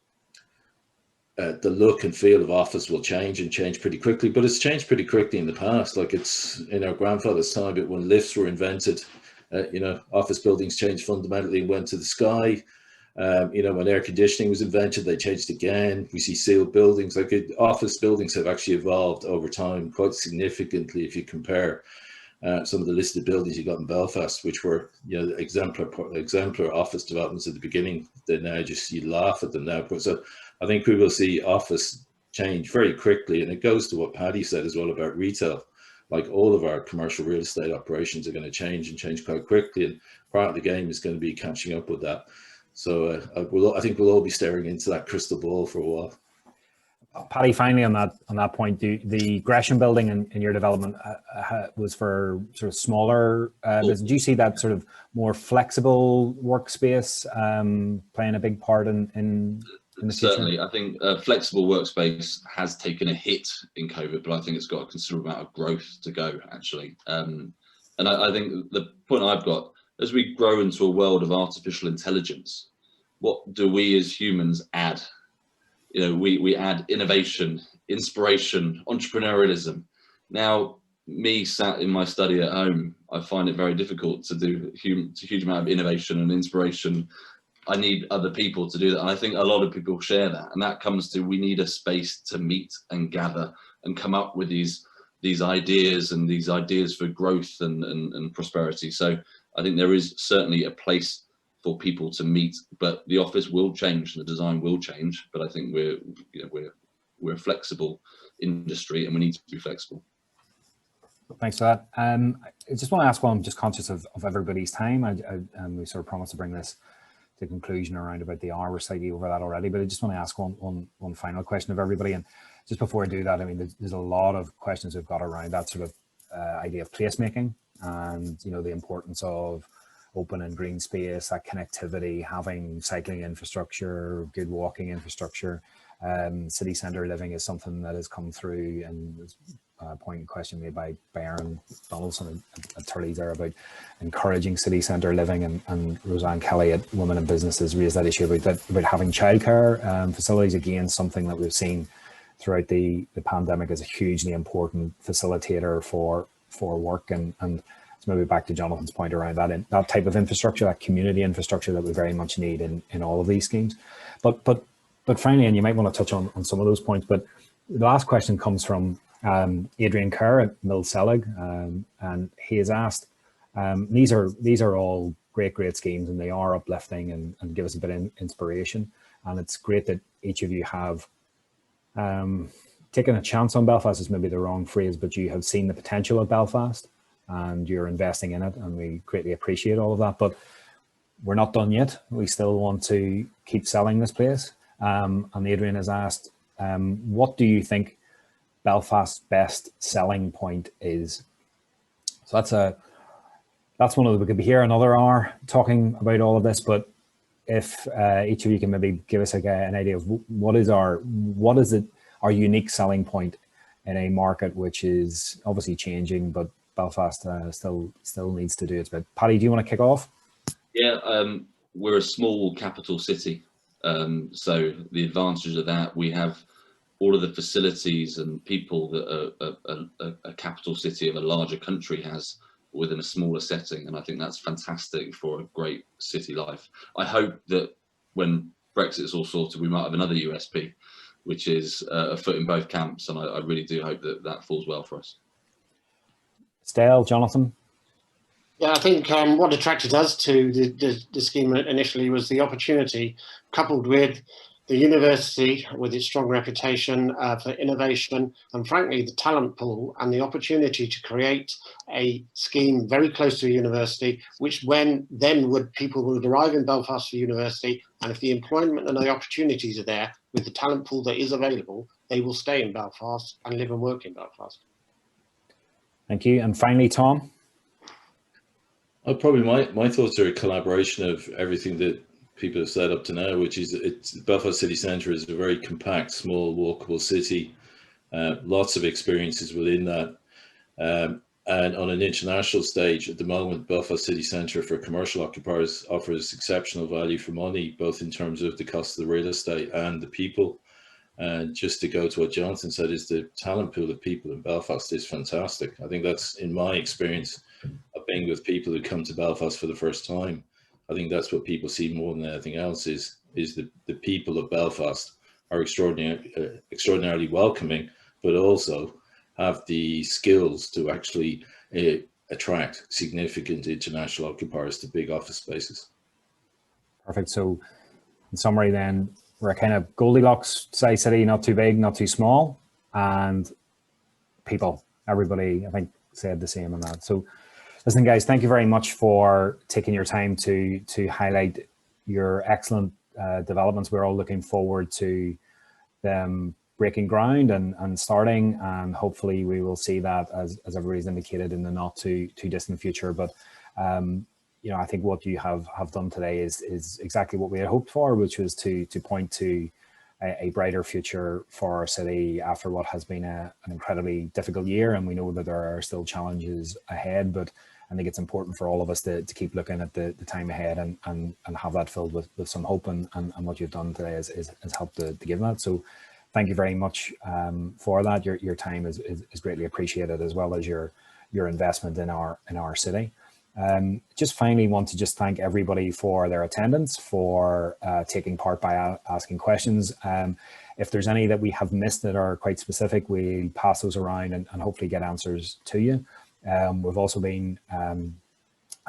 look and feel of office will change pretty quickly, but it's changed pretty quickly in the past. Like, it's in our grandfather's time, but when lifts were invented Office buildings changed fundamentally and went to the sky. When air conditioning was invented, they changed again. We see sealed buildings. Office buildings have actually evolved over time quite significantly. If you compare some of the listed buildings you got in Belfast, which were exemplar office developments at the beginning, then now you laugh at them now. But so I think we will see office change very quickly, and it goes to what Paddy said as well about retail. Like all of our commercial real estate operations are going to change quite quickly, and part of the game is going to be catching up with that. So I think we'll all be staring into that crystal ball for a while. Paddy, finally on that point, the Gresham building in your development was for sort of smaller business. Do you see that sort of more flexible workspace playing a big part in the future? Certainly, I think flexible workspace has taken a hit in COVID, but I think it's got a considerable amount of growth to go, actually. And I think the point I've got, as we grow into a world of artificial intelligence, what do we as humans add? We add innovation, inspiration, entrepreneurialism. Now, me sat in my study at home, I find it very difficult to do a huge amount of innovation and inspiration. I need other people to do that. And I think a lot of people share that. And that comes to, we need a space to meet and gather and come up with these ideas and these ideas for growth and prosperity. So I think there is certainly a place for people to meet, but the office will change, the design will change. But I think we're a flexible industry, and we need to be flexible. Thanks for that. I just want to ask one. I'm just conscious of everybody's time. And we sort of promised to bring this to conclusion around about the hour. We're slightly over that already, but I just want to ask one final question of everybody. And just before I do that, I mean, there's a lot of questions we've got around that sort of idea of placemaking, and the importance of open and green space, that connectivity, having cycling infrastructure, good walking infrastructure. City centre living is something that has come through, and there's a point in question made by Aaron Donaldson at Turley there about encouraging city centre living, and Roseanne Kelly at Women in Business has raised that issue about having childcare facilities. Again, something that we've seen throughout the pandemic as a hugely important facilitator for work, and maybe back to Jonathan's point around that type of infrastructure, that community infrastructure that we very much need in all of these schemes. But finally, and you might want to touch on some of those points, but the last question comes from Adrian Kerr at Millselig, and he has asked, these are all great schemes, and they are uplifting and give us a bit of inspiration. And it's great that each of you have taken a chance on Belfast is maybe the wrong phrase, but you have seen the potential of Belfast and you're investing in it, and we greatly appreciate all of that. But we're not done yet. We still want to keep selling this place. And Adrian has asked, what do you think Belfast's best selling point is? So that's one of the, we could be here another hour talking about all of this, but if each of you can maybe give us an idea of what is our unique selling point in a market which is obviously changing, but Belfast still needs to do its bit. Paddy, do you want to kick off? Yeah, we're a small capital city, so the advantage of that, we have all of the facilities and people that a capital city of a larger country has within a smaller setting, and I think that's fantastic for a great city life. I hope that when Brexit's all sorted, we might have another USP, which is a foot in both camps, and I really do hope that falls well for us. Stale, Jonathan? Yeah, I think what attracted us to the scheme initially was the opportunity, coupled with the university with its strong reputation for innovation, and frankly the talent pool and the opportunity to create a scheme very close to a university, which people would arrive in Belfast for university, and if the employment and the opportunities are there with the talent pool that is available, they will stay in Belfast and live and work in Belfast. Thank you. And finally, Tom? Probably my thoughts are a collaboration of everything that people have said up to now, which is Belfast City Centre is a very compact, small, walkable city. Lots of experiences within that. And on an international stage at the moment, Belfast City Centre for commercial occupiers offers exceptional value for money, both in terms of the cost of the real estate and the people. And just to go to what Jonathan said, is the talent pool of people in Belfast is fantastic. I think that's, in my experience, a being with people who come to Belfast for the first time. I think that's what people see more than anything else is the people of Belfast are extraordinarily welcoming, but also have the skills to actually attract significant international occupiers to big office spaces. Perfect. So in summary then, we're a kind of Goldilocks size city, not too big, not too small, and people, everybody, I think, said the same on that. So listen, guys, thank you very much for taking your time to highlight your excellent developments. We're all looking forward to them breaking ground and starting, and hopefully we will see that, as everybody's indicated, in the not too distant future. But you know, I think what you have done today is exactly what we had hoped for, which was to point to a brighter future for our city after what has been an incredibly difficult year. And we know that there are still challenges ahead, but I think it's important for all of us to keep looking at the time ahead and have that filled with some hope, and what you've done today has helped to give that. So thank you very much for that. Your time is greatly appreciated, as well as your investment in our city. Just finally want to just thank everybody for their attendance, for taking part by asking questions. If there's any that we have missed that are quite specific, we'll pass those around and hopefully get answers to you. We've also been,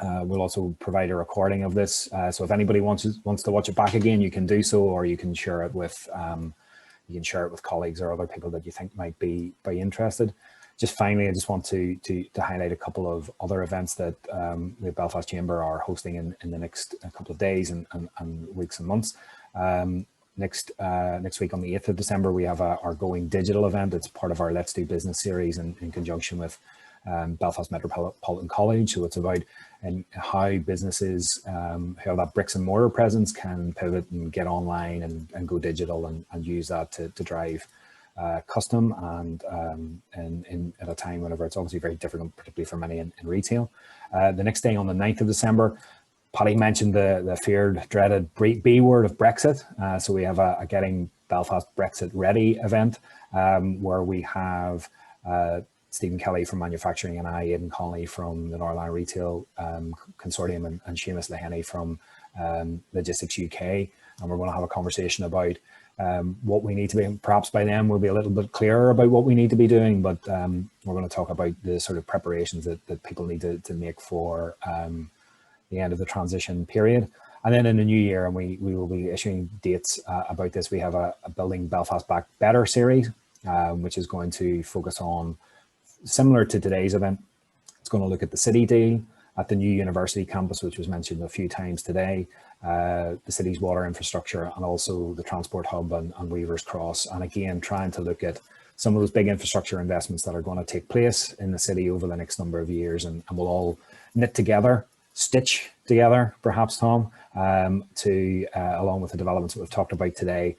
we'll also provide a recording of this. So if anybody wants to watch it back again, you can do so, or you can share it with colleagues or other people that you think might be interested. Just finally, I just want to highlight a couple of other events that the Belfast Chamber are hosting in the next couple of days and weeks and months. Next week on the 8th of December, we have our Going Digital event. It's part of our Let's Do Business series in conjunction with Belfast Metropolitan College. So it's about how businesses who have that bricks and mortar presence can pivot and get online and go digital and use that to drive custom and at a time whenever it's obviously very difficult, particularly for many in retail. The next day, on the 9th of December, Paddy mentioned the feared, dreaded B word of Brexit. So we have a Getting Belfast Brexit Ready event where we have Stephen Kelly from manufacturing and Aidan Connolly from the Northern Retail Consortium and Seamus Lehenny from Logistics UK. And we're going to have a conversation about what we need to be. Perhaps by then we'll be a little bit clearer about what we need to be doing, but we're going to talk about the sort of preparations that people need to make for the end of the transition period. And then in the new year, and we will be issuing dates about this, we have a Building Belfast Back Better series, which is going to focus on, similar to today's event, it's going to look at the city deal at the new university campus, which was mentioned a few times today, the city's water infrastructure, and also the transport hub and Weaver's Cross. And again, trying to look at some of those big infrastructure investments that are going to take place in the city over the next number of years, and we'll all knit together, stitch together, perhaps, Tom, along with the developments that we've talked about today,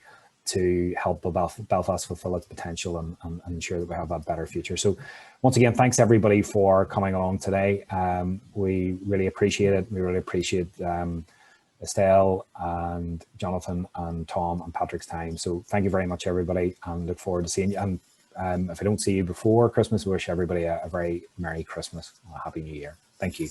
to help Belfast fulfill its potential and ensure that we have that better future. So once again, thanks everybody for coming along today. We really appreciate it. We really appreciate Estelle and Jonathan and Tom and Patrick's time. So thank you very much, everybody, and look forward to seeing you. And if I don't see you before Christmas, wish everybody a very Merry Christmas and a Happy New Year. Thank you.